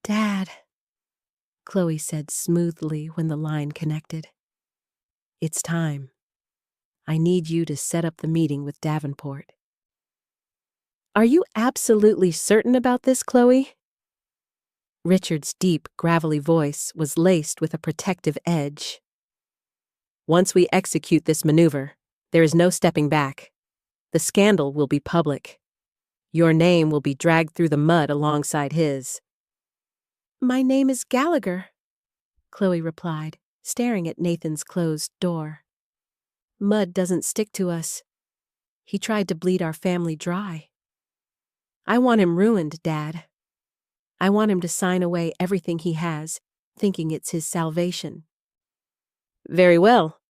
"Dad," Chloe said smoothly when the line connected. "It's time. I need you to set up the meeting with Davenport." "Are you absolutely certain about this, Chloe?" Richard's deep, gravelly voice was laced with a protective edge. "Once we execute this maneuver, there is no stepping back. The scandal will be public. Your name will be dragged through the mud alongside his." "My name is Gallagher," Chloe replied, staring at Nathan's closed door. "Mud doesn't stick to us. He tried to bleed our family dry. I want him ruined, Dad. I want him to sign away everything he has, thinking it's his salvation." "Very well,"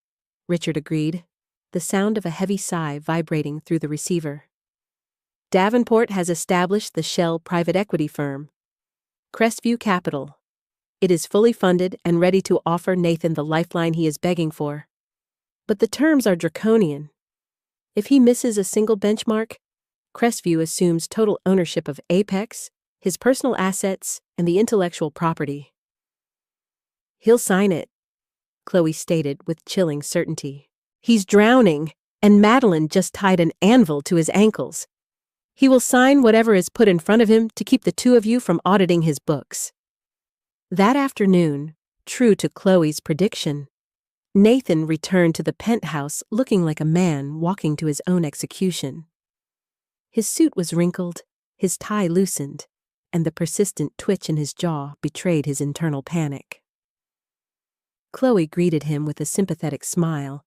Richard agreed, the sound of a heavy sigh vibrating through the receiver. "Davenport has established the Shell private equity firm, Crestview Capital. It is fully funded and ready to offer Nathan the lifeline he is begging for. But the terms are draconian. If he misses a single benchmark, Crestview assumes total ownership of Apex, his personal assets, and the intellectual property." "He'll sign it," Chloe stated with chilling certainty. "He's drowning, and Madeline just tied an anvil to his ankles. He will sign whatever is put in front of him to keep the two of you from auditing his books." That afternoon, true to Chloe's prediction, Nathan returned to the penthouse looking like a man walking to his own execution. His suit was wrinkled, his tie loosened, and the persistent twitch in his jaw betrayed his internal panic. Chloe greeted him with a sympathetic smile,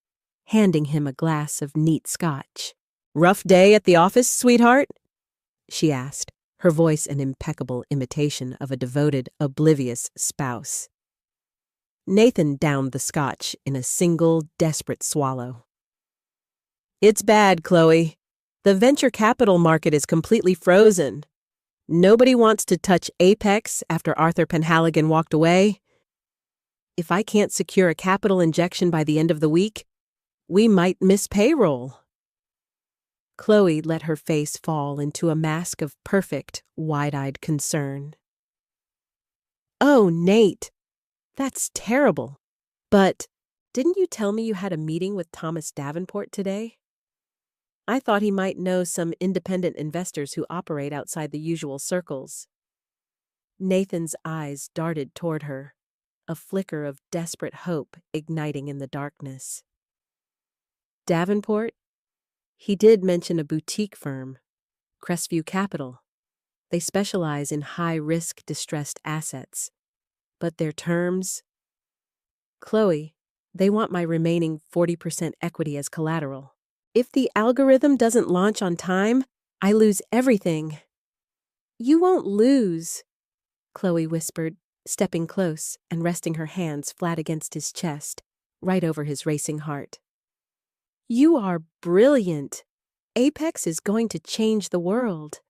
handing him a glass of neat scotch. "Rough day at the office, sweetheart?" she asked, her voice an impeccable imitation of a devoted, oblivious spouse. Nathan downed the scotch in a single, desperate swallow. "It's bad, Chloe. The venture capital market is completely frozen. Nobody wants to touch Apex after Arthur Penhaligon walked away. If I can't secure a capital injection by the end of the week, we might miss payroll." Chloe let her face fall into a mask of perfect, wide-eyed concern. "Oh, Nate, that's terrible. But didn't you tell me you had a meeting with Thomas Davenport today? I thought he might know some independent investors who operate outside the usual circles." Nathan's eyes darted toward her, a flicker of desperate hope igniting in the darkness. "Davenport? He did mention a boutique firm, Crestview Capital. They specialize in high-risk distressed assets. But their terms? Chloe, they want my remaining 40% equity as collateral. If the algorithm doesn't launch on time, I lose everything. You won't lose, Chloe whispered, stepping close and resting her hands flat against his chest, right over his racing heart. You are brilliant. Apex is going to change the world.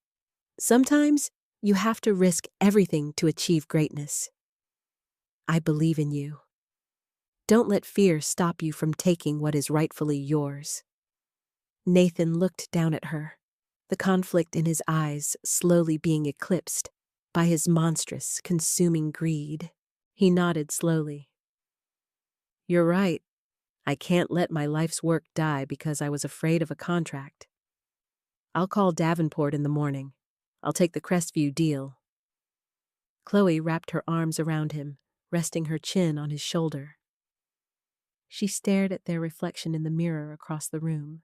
Sometimes you have to risk everything to achieve greatness. I believe in you. Don't let fear stop you from taking what is rightfully yours. Nathan looked down at her, the conflict in his eyes slowly being eclipsed by his monstrous, consuming greed. He nodded slowly. You're right. I can't let my life's work die because I was afraid of a contract. I'll call Davenport in the morning. I'll take the Crestview deal. Chloe wrapped her arms around him, resting her chin on his shoulder. She stared at their reflection in the mirror across the room.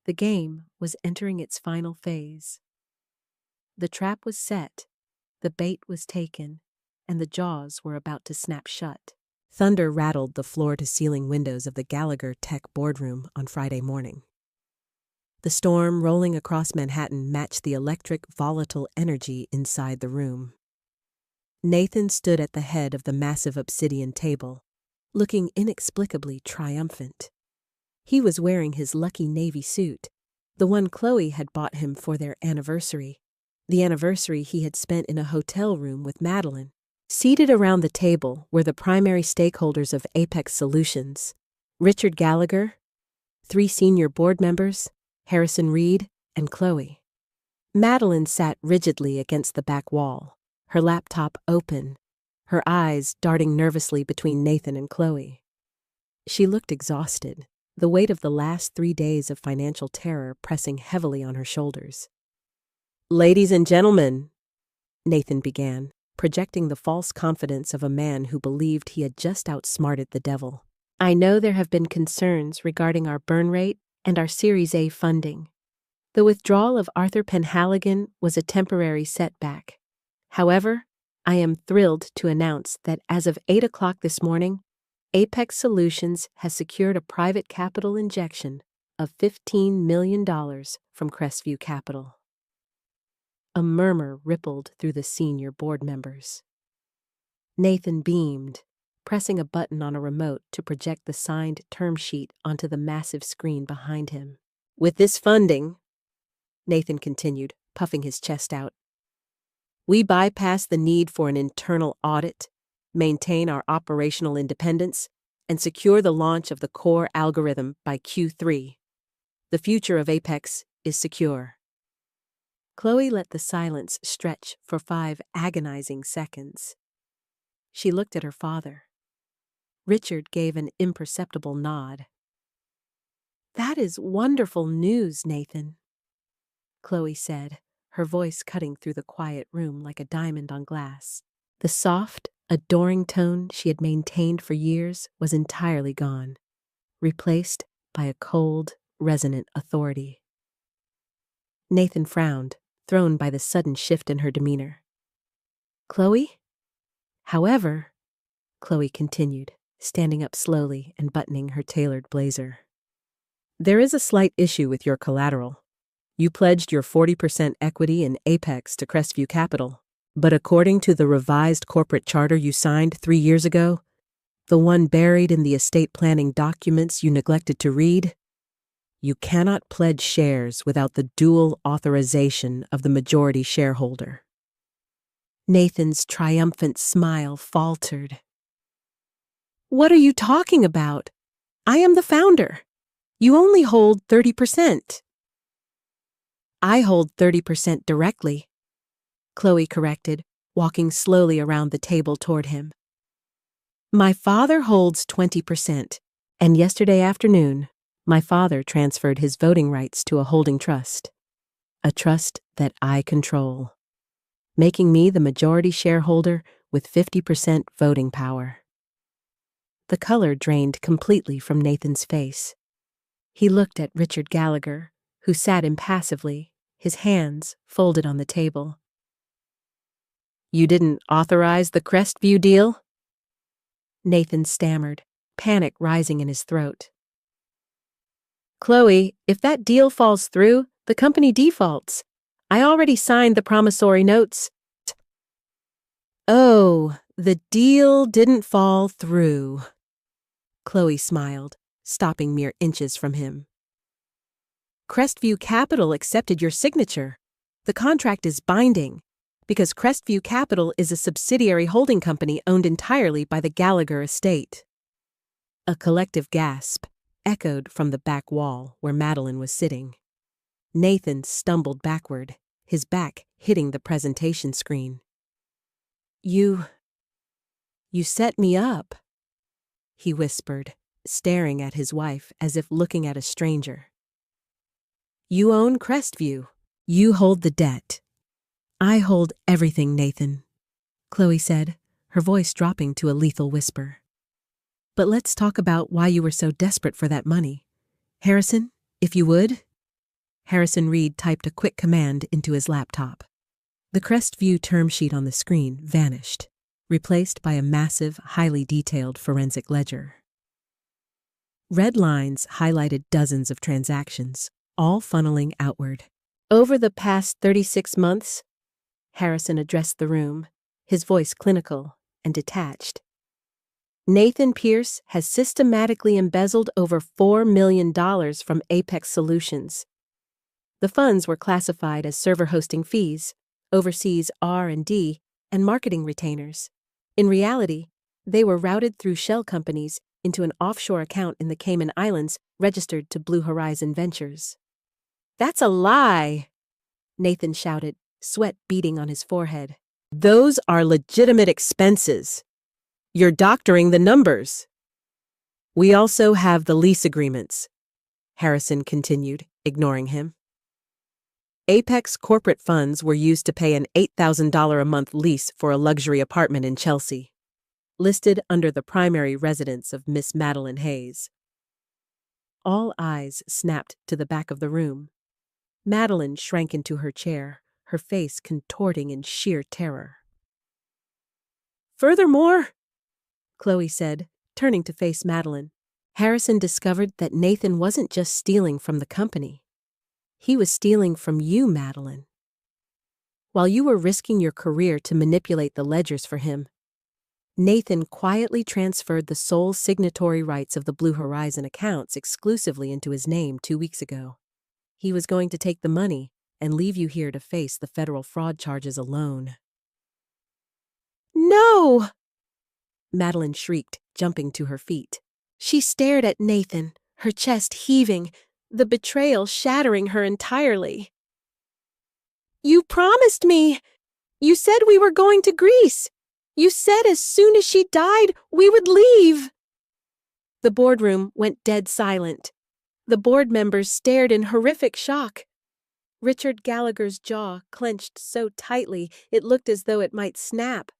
The game was entering its final phase. The trap was set, the bait was taken, and the jaws were about to snap shut. Thunder rattled the floor-to-ceiling windows of the Gallagher Tech boardroom on Friday morning. The storm rolling across Manhattan matched the electric, volatile energy inside the room. Nathan stood at the head of the massive obsidian table, looking inexplicably triumphant. He was wearing his lucky navy suit, the one Chloe had bought him for their anniversary, the anniversary he had spent in a hotel room with Madeline. Seated around the table were the primary stakeholders of Apex Solutions: Richard Gallagher, 3 senior board members, Harrison Reed, and Chloe. Madeline sat rigidly against the back wall, her laptop open, her eyes darting nervously between Nathan and Chloe. She looked exhausted, the weight of the last 3 days of financial terror pressing heavily on her shoulders. Ladies and gentlemen, Nathan began, projecting the false confidence of a man who believed he had just outsmarted the devil. I know there have been concerns regarding our burn rate and our Series A funding. The withdrawal of Arthur Penhaligon was a temporary setback. However, I am thrilled to announce that as of 8 o'clock this morning, Apex Solutions has secured a private capital injection of $15 million from Crestview Capital. A murmur rippled through the senior board members. Nathan beamed, pressing a button on a remote to project the signed term sheet onto the massive screen behind him. With this funding, Nathan continued, puffing his chest out, we bypass the need for an internal audit, maintain our operational independence, and secure the launch of the core algorithm by Q3. The future of Apex is secure. Chloe let the silence stretch for 5 agonizing seconds. She looked at her father. Richard gave an imperceptible nod. That is wonderful news, Nathan, Chloe said, her voice cutting through the quiet room like a diamond on glass. The soft, adoring tone she had maintained for years was entirely gone, replaced by a cold, resonant authority. Nathan frowned, thrown by the sudden shift in her demeanor. Chloe? However, Chloe continued, standing up slowly and buttoning her tailored blazer. There is a slight issue with your collateral. You pledged your 40% equity in Apex to Crestview Capital, but according to the revised corporate charter you signed 3 years ago, the one buried in the estate planning documents you neglected to read, you cannot pledge shares without the dual authorization of the majority shareholder. Nathan's triumphant smile faltered. What are you talking about? I am the founder. You only hold 30%. I hold 30% directly, Chloe corrected, walking slowly around the table toward him. My father holds 20%, and yesterday afternoon, my father transferred his voting rights to a holding trust, a trust that I control, making me the majority shareholder with 50% voting power. The color drained completely from Nathan's face. He looked at Richard Gallagher, who sat impassively, his hands folded on the table. You didn't authorize the Crestview deal? Nathan stammered, panic rising in his throat. Chloe, if that deal falls through, The company defaults. I already signed the promissory notes. Oh, the deal didn't fall through. Chloe smiled, stopping mere inches from him. Crestview Capital accepted your signature. The contract is binding, because Crestview Capital is a subsidiary holding company owned entirely by the Gallagher estate. A collective gasp echoed from the back wall where Madeline was sitting. Nathan stumbled backward, his back hitting the presentation screen. You set me up, he whispered, staring at his wife as if looking at a stranger. You own Crestview. You hold the debt. I hold everything, Nathan, Chloe said, her voice dropping to a lethal whisper. But let's talk about why you were so desperate for that money. Harrison, if you would. Harrison Reed typed a quick command into his laptop. The Crestview term sheet on the screen vanished, replaced by a massive, highly detailed forensic ledger. Red lines highlighted dozens of transactions, all funneling outward. Over the past 36 months, Harrison addressed the room, his voice clinical and detached. Nathan Pierce has systematically embezzled over $4 million from Apex Solutions. The funds were classified as server hosting fees, overseas R&D, and marketing retainers. In reality, they were routed through shell companies into an offshore account in the Cayman Islands registered to Blue Horizon Ventures. That's a lie, Nathan shouted, sweat beading on his forehead. Those are legitimate expenses. You're doctoring the numbers. We also have the lease agreements, Harrison continued, ignoring him. Apex corporate funds were used to pay an $8,000 a month lease for a luxury apartment in Chelsea, listed under the primary residence of Miss Madeline Hayes. All eyes snapped to the back of the room. Madeline shrank into her chair, her face contorting in sheer terror. Furthermore, Chloe said, turning to face Madeline, Harrison discovered that Nathan wasn't just stealing from the company. He was stealing from you, Madeline. While you were risking your career to manipulate the ledgers for him, Nathan quietly transferred the sole signatory rights of the Blue Horizon accounts exclusively into his name 2 weeks ago. He was going to take the money and leave you here to face the federal fraud charges alone. No! Madeline shrieked, jumping to her feet. She stared at Nathan, her chest heaving, the betrayal shattering her entirely. You promised me! You said we were going to Greece! You said as soon as she died, we would leave! The boardroom went dead silent. The board members stared in horrific shock. Richard Gallagher's jaw clenched so tightly it looked as though it might snap.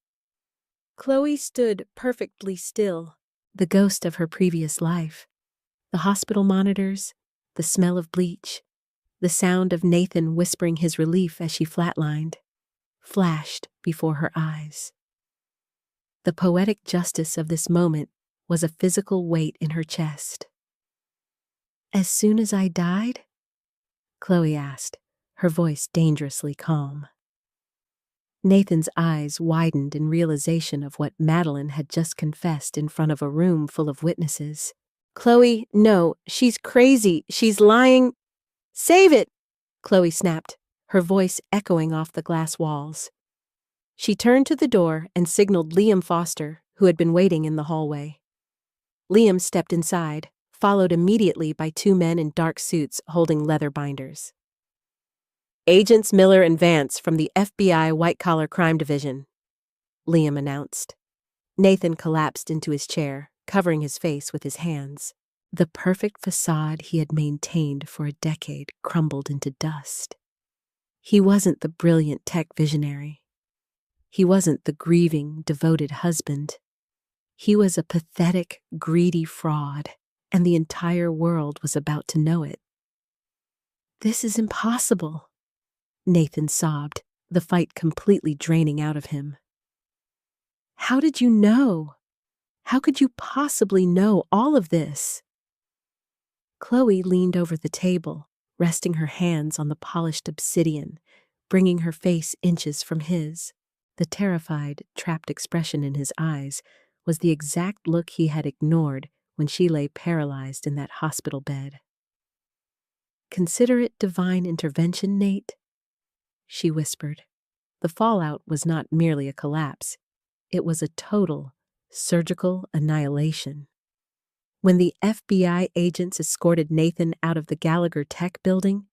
Chloe stood perfectly still, the ghost of her previous life. The hospital monitors, the smell of bleach, the sound of Nathan whispering his relief as she flatlined, flashed before her eyes. The poetic justice of this moment was a physical weight in her chest. As soon as I died? Chloe asked, her voice dangerously calm. Nathan's eyes widened in realization of what Madeline had just confessed in front of a room full of witnesses. Chloe, no, she's crazy. She's lying. Save it, Chloe snapped, her voice echoing off the glass walls. She turned to the door and signaled Liam Foster, who had been waiting in the hallway. Liam stepped inside, followed immediately by 2 men in dark suits holding leather binders. Agents Miller and Vance from the FBI White Collar Crime Division, Liam announced. Nathan collapsed into his chair, covering his face with his hands. The perfect facade he had maintained for a decade crumbled into dust. He wasn't the brilliant tech visionary. He wasn't the grieving, devoted husband. He was a pathetic, greedy fraud, and the entire world was about to know it. This is impossible, Nathan sobbed, the fight completely draining out of him. How did you know? How could you possibly know all of this? Chloe leaned over the table, resting her hands on the polished obsidian, bringing her face inches from his. The terrified, trapped expression in his eyes was the exact look he had ignored when she lay paralyzed in that hospital bed. "Consider it divine intervention, Nate," she whispered. The fallout was not merely a collapse. It was a total, surgical annihilation. When the FBI agents escorted Nathan out of the Gallagher Tech building,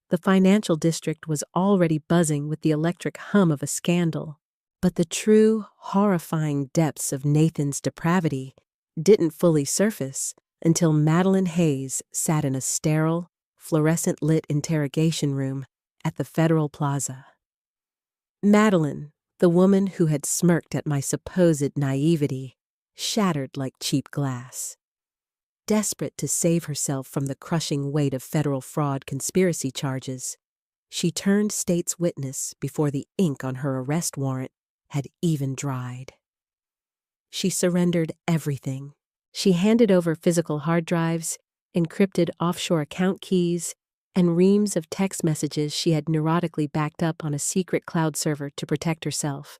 the financial district was already buzzing with the electric hum of a scandal. But the true, horrifying depths of Nathan's depravity didn't fully surface until Madeline Hayes sat in a sterile, fluorescent-lit interrogation room at the Federal Plaza. Madeline, the woman who had smirked at my supposed naivety, shattered like cheap glass. Desperate to save herself from the crushing weight of federal fraud conspiracy charges, she turned state's witness before the ink on her arrest warrant had even dried. She surrendered everything. She handed over physical hard drives, encrypted offshore account keys, and reams of text messages she had neurotically backed up on a secret cloud server to protect herself.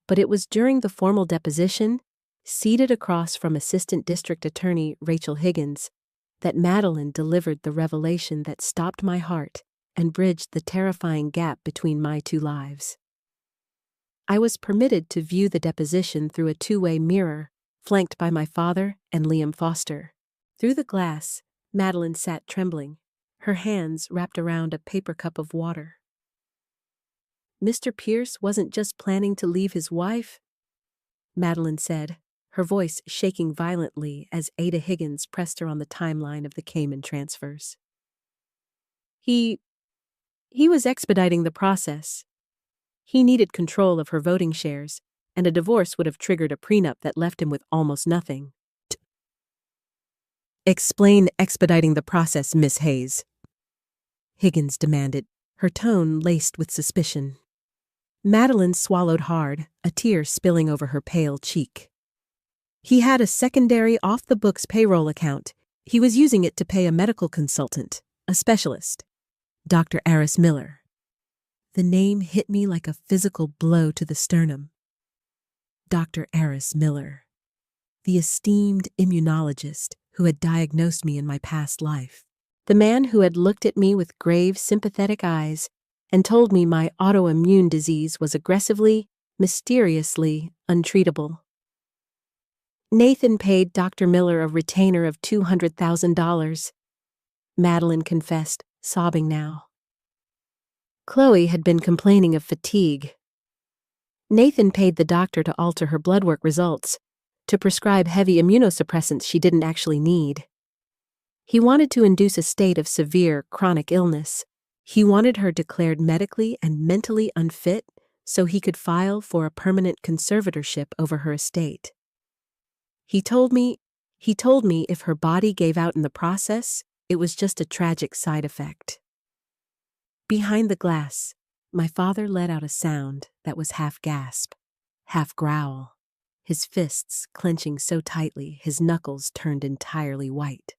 But it was during the formal deposition, seated across from Assistant District Attorney Rachel Higgins, that Madeline delivered the revelation that stopped my heart and bridged the terrifying gap between my two lives. I was permitted to view the deposition through a two-way mirror, flanked by my father and Liam Foster. Through the glass, Madeline sat trembling, her hands wrapped around a paper cup of water. "Mr. Pierce wasn't just planning to leave his wife," Madeline said, her voice shaking violently as Ada Higgins pressed her on the timeline of the Cayman transfers. He was expediting the process. He needed control of her voting shares, and a divorce would have triggered a prenup that left him with almost nothing. "Explain expediting the process, Miss Hayes," Higgins demanded, her tone laced with suspicion. Madeline swallowed hard, a tear spilling over her pale cheek. "He had a secondary off-the-books payroll account. He was using it to pay a medical consultant, a specialist, Dr. Aris Miller." The name hit me like a physical blow to the sternum. Dr. Aris Miller, the esteemed immunologist who had diagnosed me in my past life. The man who had looked at me with grave, sympathetic eyes and told me my autoimmune disease was aggressively, mysteriously untreatable. "Nathan paid Dr. Miller a retainer of $200,000, Madeline confessed, sobbing now. Chloe had been complaining of fatigue. Nathan paid the doctor to alter her blood work results, to prescribe heavy immunosuppressants she didn't actually need. He wanted to induce a state of severe chronic illness. He wanted her declared medically and mentally unfit so he could file for a permanent conservatorship over her estate. He told me if her body gave out in the process, it was just a tragic side effect. Behind the glass, my father let out a sound that was half gasp, half growl, his fists clenching so tightly his knuckles turned entirely white.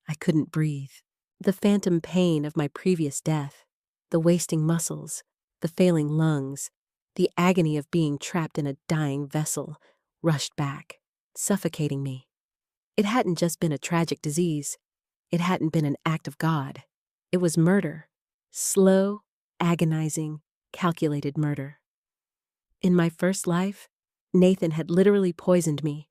I couldn't breathe. The phantom pain of my previous death, the wasting muscles, the failing lungs, the agony of being trapped in a dying vessel, rushed back, suffocating me. It hadn't just been a tragic disease. It hadn't been an act of God. It was murder. Slow, agonizing, calculated murder. In my first life, Nathan had literally poisoned me,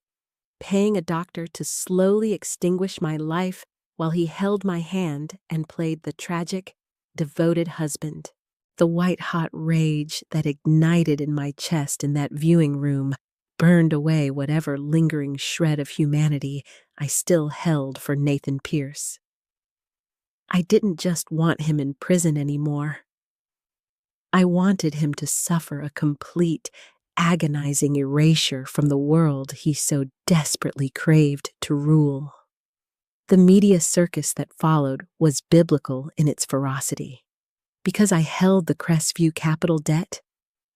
paying a doctor to slowly extinguish my life while he held my hand and played the tragic, devoted husband. The white-hot rage that ignited in my chest in that viewing room burned away whatever lingering shred of humanity I still held for Nathan Pierce. I didn't just want him in prison anymore. I wanted him to suffer a complete, agonizing erasure from the world he so desperately craved to rule. The media circus that followed was biblical in its ferocity. Because I held the Crestview Capital debt,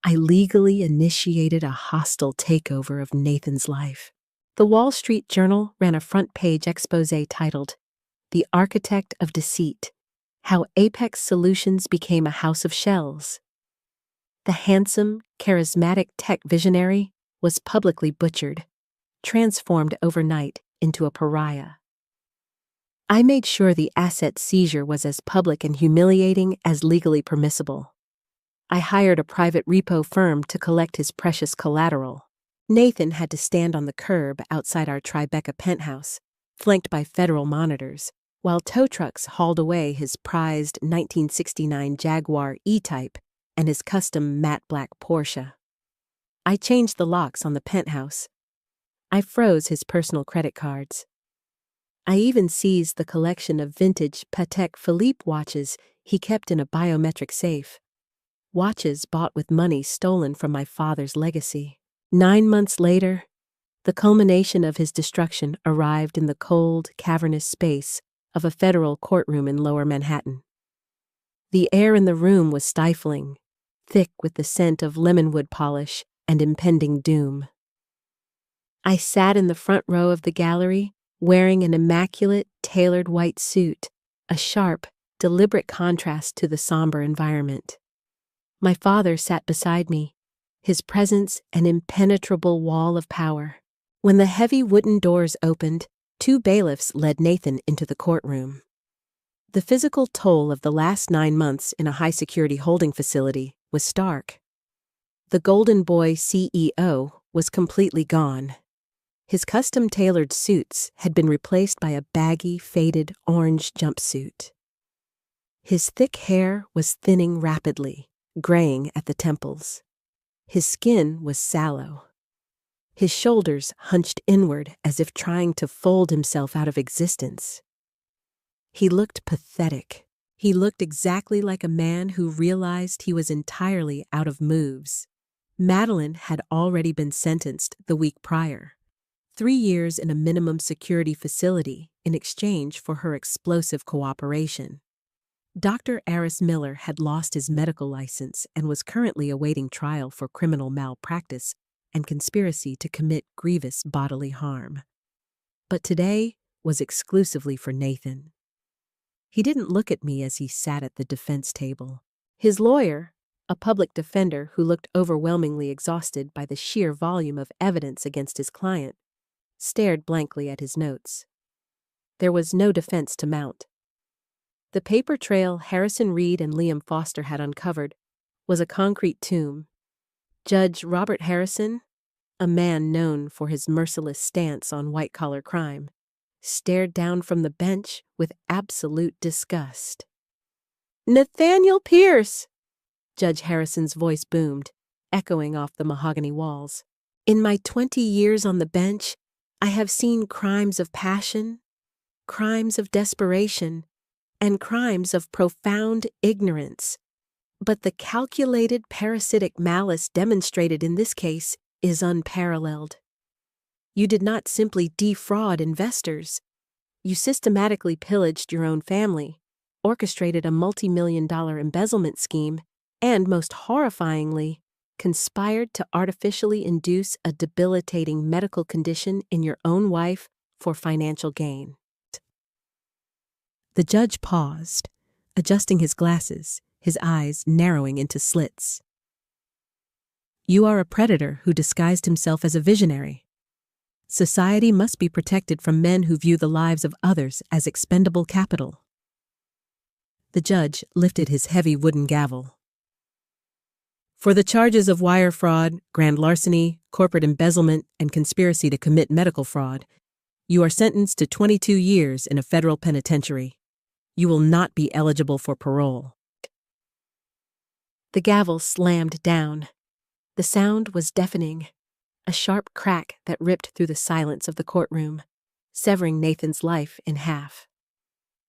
I legally initiated a hostile takeover of Nathan's life. The Wall Street Journal ran a front-page expose titled, the architect of deceit, how Apex Solutions became a house of shells. The handsome, charismatic tech visionary was publicly butchered, transformed overnight into a pariah. I made sure the asset seizure was as public and humiliating as legally permissible. I hired a private repo firm to collect his precious collateral. Nathan had to stand on the curb outside our Tribeca penthouse, flanked by federal monitors, while tow trucks hauled away his prized 1969 Jaguar E-Type and his custom matte black Porsche. I changed the locks on the penthouse. I froze his personal credit cards. I even seized the collection of vintage Patek Philippe watches he kept in a biometric safe. Watches bought with money stolen from my father's legacy. 9 months later, the culmination of his destruction arrived in the cold, cavernous space of a federal courtroom in Lower Manhattan. The air in the room was stifling, thick with the scent of lemonwood polish and impending doom. I sat in the front row of the gallery, wearing an immaculate, tailored white suit, a sharp, deliberate contrast to the somber environment. My father sat beside me, his presence an impenetrable wall of power. When the heavy wooden doors opened, 2 bailiffs led Nathan into the courtroom. The physical toll of the last 9 months in a high-security holding facility was stark. The Golden Boy CEO was completely gone. His custom-tailored suits had been replaced by a baggy, faded orange jumpsuit. His thick hair was thinning rapidly, graying at the temples. His skin was sallow. His shoulders hunched inward as if trying to fold himself out of existence. He looked pathetic. He looked exactly like a man who realized he was entirely out of moves. Madeline had already been sentenced the week prior. 3 years in a minimum security facility in exchange for her explosive cooperation. Dr. Aris Miller had lost his medical license and was currently awaiting trial for criminal malpractice and conspiracy to commit grievous bodily harm. But today was exclusively for Nathan. He didn't look at me as he sat at the defense table. His lawyer, a public defender who looked overwhelmingly exhausted by the sheer volume of evidence against his client, stared blankly at his notes. There was no defense to mount. The paper trail Harrison Reed and Liam Foster had uncovered was a concrete tomb. Judge Robert Harrison, a man known for his merciless stance on white-collar crime, stared down from the bench with absolute disgust. "Nathaniel Pierce!" Judge Harrison's voice boomed, echoing off the mahogany walls. "In my 20 years on the bench, I have seen crimes of passion, crimes of desperation, and crimes of profound ignorance. But the calculated parasitic malice demonstrated in this case is unparalleled. You did not simply defraud investors. You systematically pillaged your own family, orchestrated a multi-million-dollar embezzlement scheme, and, most horrifyingly, conspired to artificially induce a debilitating medical condition in your own wife for financial gain." The judge paused, adjusting his glasses, his eyes narrowing into slits. "You are a predator who disguised himself as a visionary. Society must be protected from men who view the lives of others as expendable capital." The judge lifted his heavy wooden gavel. "For the charges of wire fraud, grand larceny, corporate embezzlement, and conspiracy to commit medical fraud, you are sentenced to 22 years in a federal penitentiary. You will not be eligible for parole." The gavel slammed down. The sound was deafening, a sharp crack that ripped through the silence of the courtroom, severing Nathan's life in half.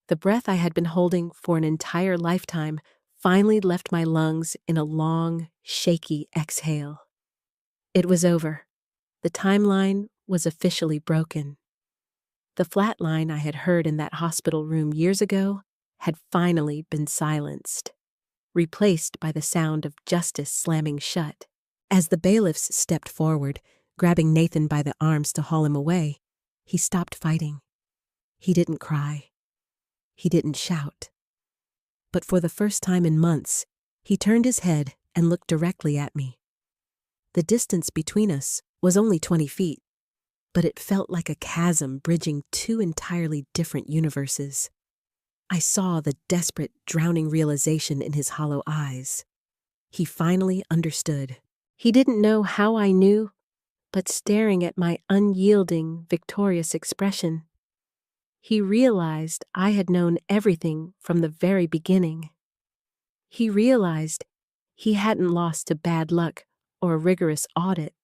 The breath I had been holding for an entire lifetime finally left my lungs in a long, shaky exhale. It was over. The timeline was officially broken. The flat line I had heard in that hospital room years ago had finally been silenced, replaced by the sound of justice slamming shut. As the bailiffs stepped forward, grabbing Nathan by the arms to haul him away, he stopped fighting. He didn't cry. He didn't shout. But for the first time in months, he turned his head and looked directly at me. The distance between us was only 20 feet, but it felt like a chasm bridging two entirely different universes. I saw the desperate, drowning realization in his hollow eyes. He finally understood. He didn't know how I knew, but staring at my unyielding, victorious expression, he realized I had known everything from the very beginning. He realized he hadn't lost to bad luck or a rigorous audit.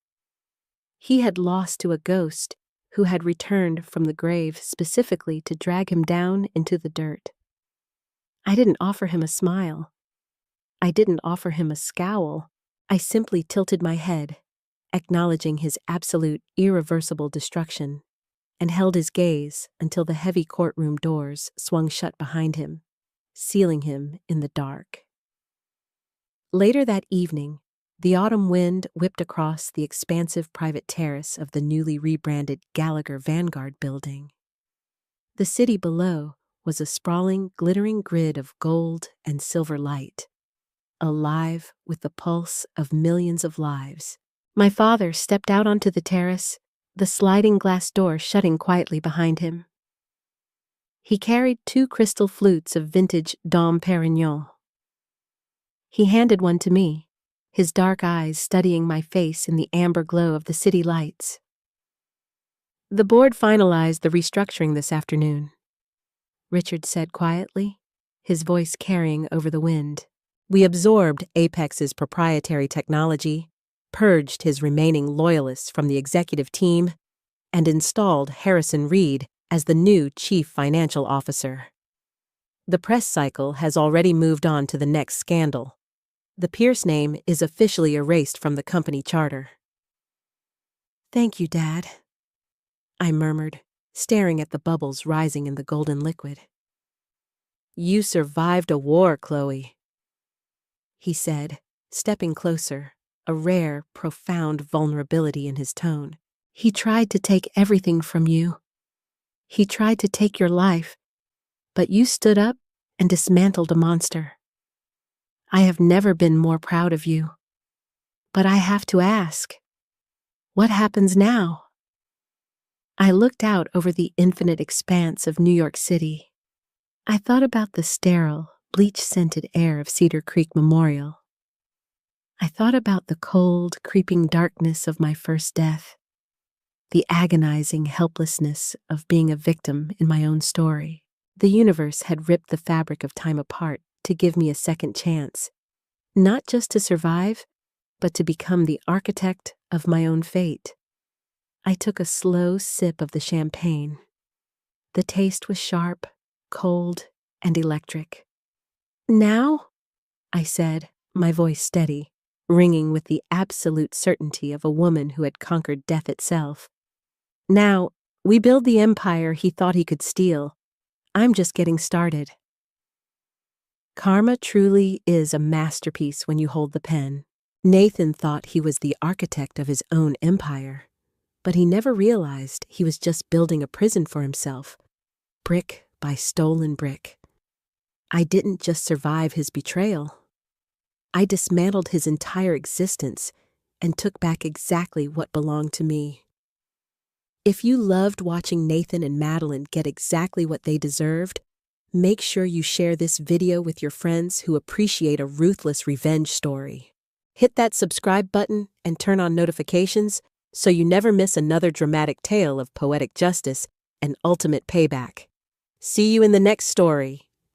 He had lost to a ghost who had returned from the grave specifically to drag him down into the dirt. I didn't offer him a smile. I didn't offer him a scowl. I simply tilted my head, acknowledging his absolute, irreversible destruction, and held his gaze until the heavy courtroom doors swung shut behind him, sealing him in the dark. Later that evening, the autumn wind whipped across the expansive private terrace of the newly rebranded Gallagher Vanguard building. The city below was a sprawling, glittering grid of gold and silver light, alive with the pulse of millions of lives. My father stepped out onto the terrace, the sliding glass door shutting quietly behind him. He carried 2 crystal flutes of vintage Dom Perignon. He handed one to me, his dark eyes studying my face in the amber glow of the city lights. "The board finalized the restructuring this afternoon," Richard said quietly, his voice carrying over the wind. "We absorbed Apex's proprietary technology, purged his remaining loyalists from the executive team, and installed Harrison Reed as the new chief financial officer. The press cycle has already moved on to the next scandal. The Pierce name is officially erased from the company charter." "Thank you, Dad," I murmured, staring at the bubbles rising in the golden liquid. "You survived a war, Chloe," he said, stepping closer, a rare, profound vulnerability in his tone. "He tried to take everything from you. He tried to take your life, but you stood up and dismantled a monster. I have never been more proud of you. But I have to ask, what happens now?" I looked out over the infinite expanse of New York City. I thought about the sterile, bleach-scented air of Cedar Creek Memorial. I thought about the cold, creeping darkness of my first death, the agonizing helplessness of being a victim in my own story. The universe had ripped the fabric of time apart to give me a second chance, not just to survive, but to become the architect of my own fate. I took a slow sip of the champagne. The taste was sharp, cold, and electric. "Now?" I said, my voice steady, ringing with the absolute certainty of a woman who had conquered death itself. "Now, we build the empire he thought he could steal. I'm just getting started." Karma truly is a masterpiece when you hold the pen. Nathan thought he was the architect of his own empire, but he never realized he was just building a prison for himself, brick by stolen brick. I didn't just survive his betrayal. I dismantled his entire existence and took back exactly what belonged to me. If you loved watching Nathan and Madeline get exactly what they deserved, make sure you share this video with your friends who appreciate a ruthless revenge story. Hit that subscribe button and turn on notifications so you never miss another dramatic tale of poetic justice and ultimate payback. See you in the next story.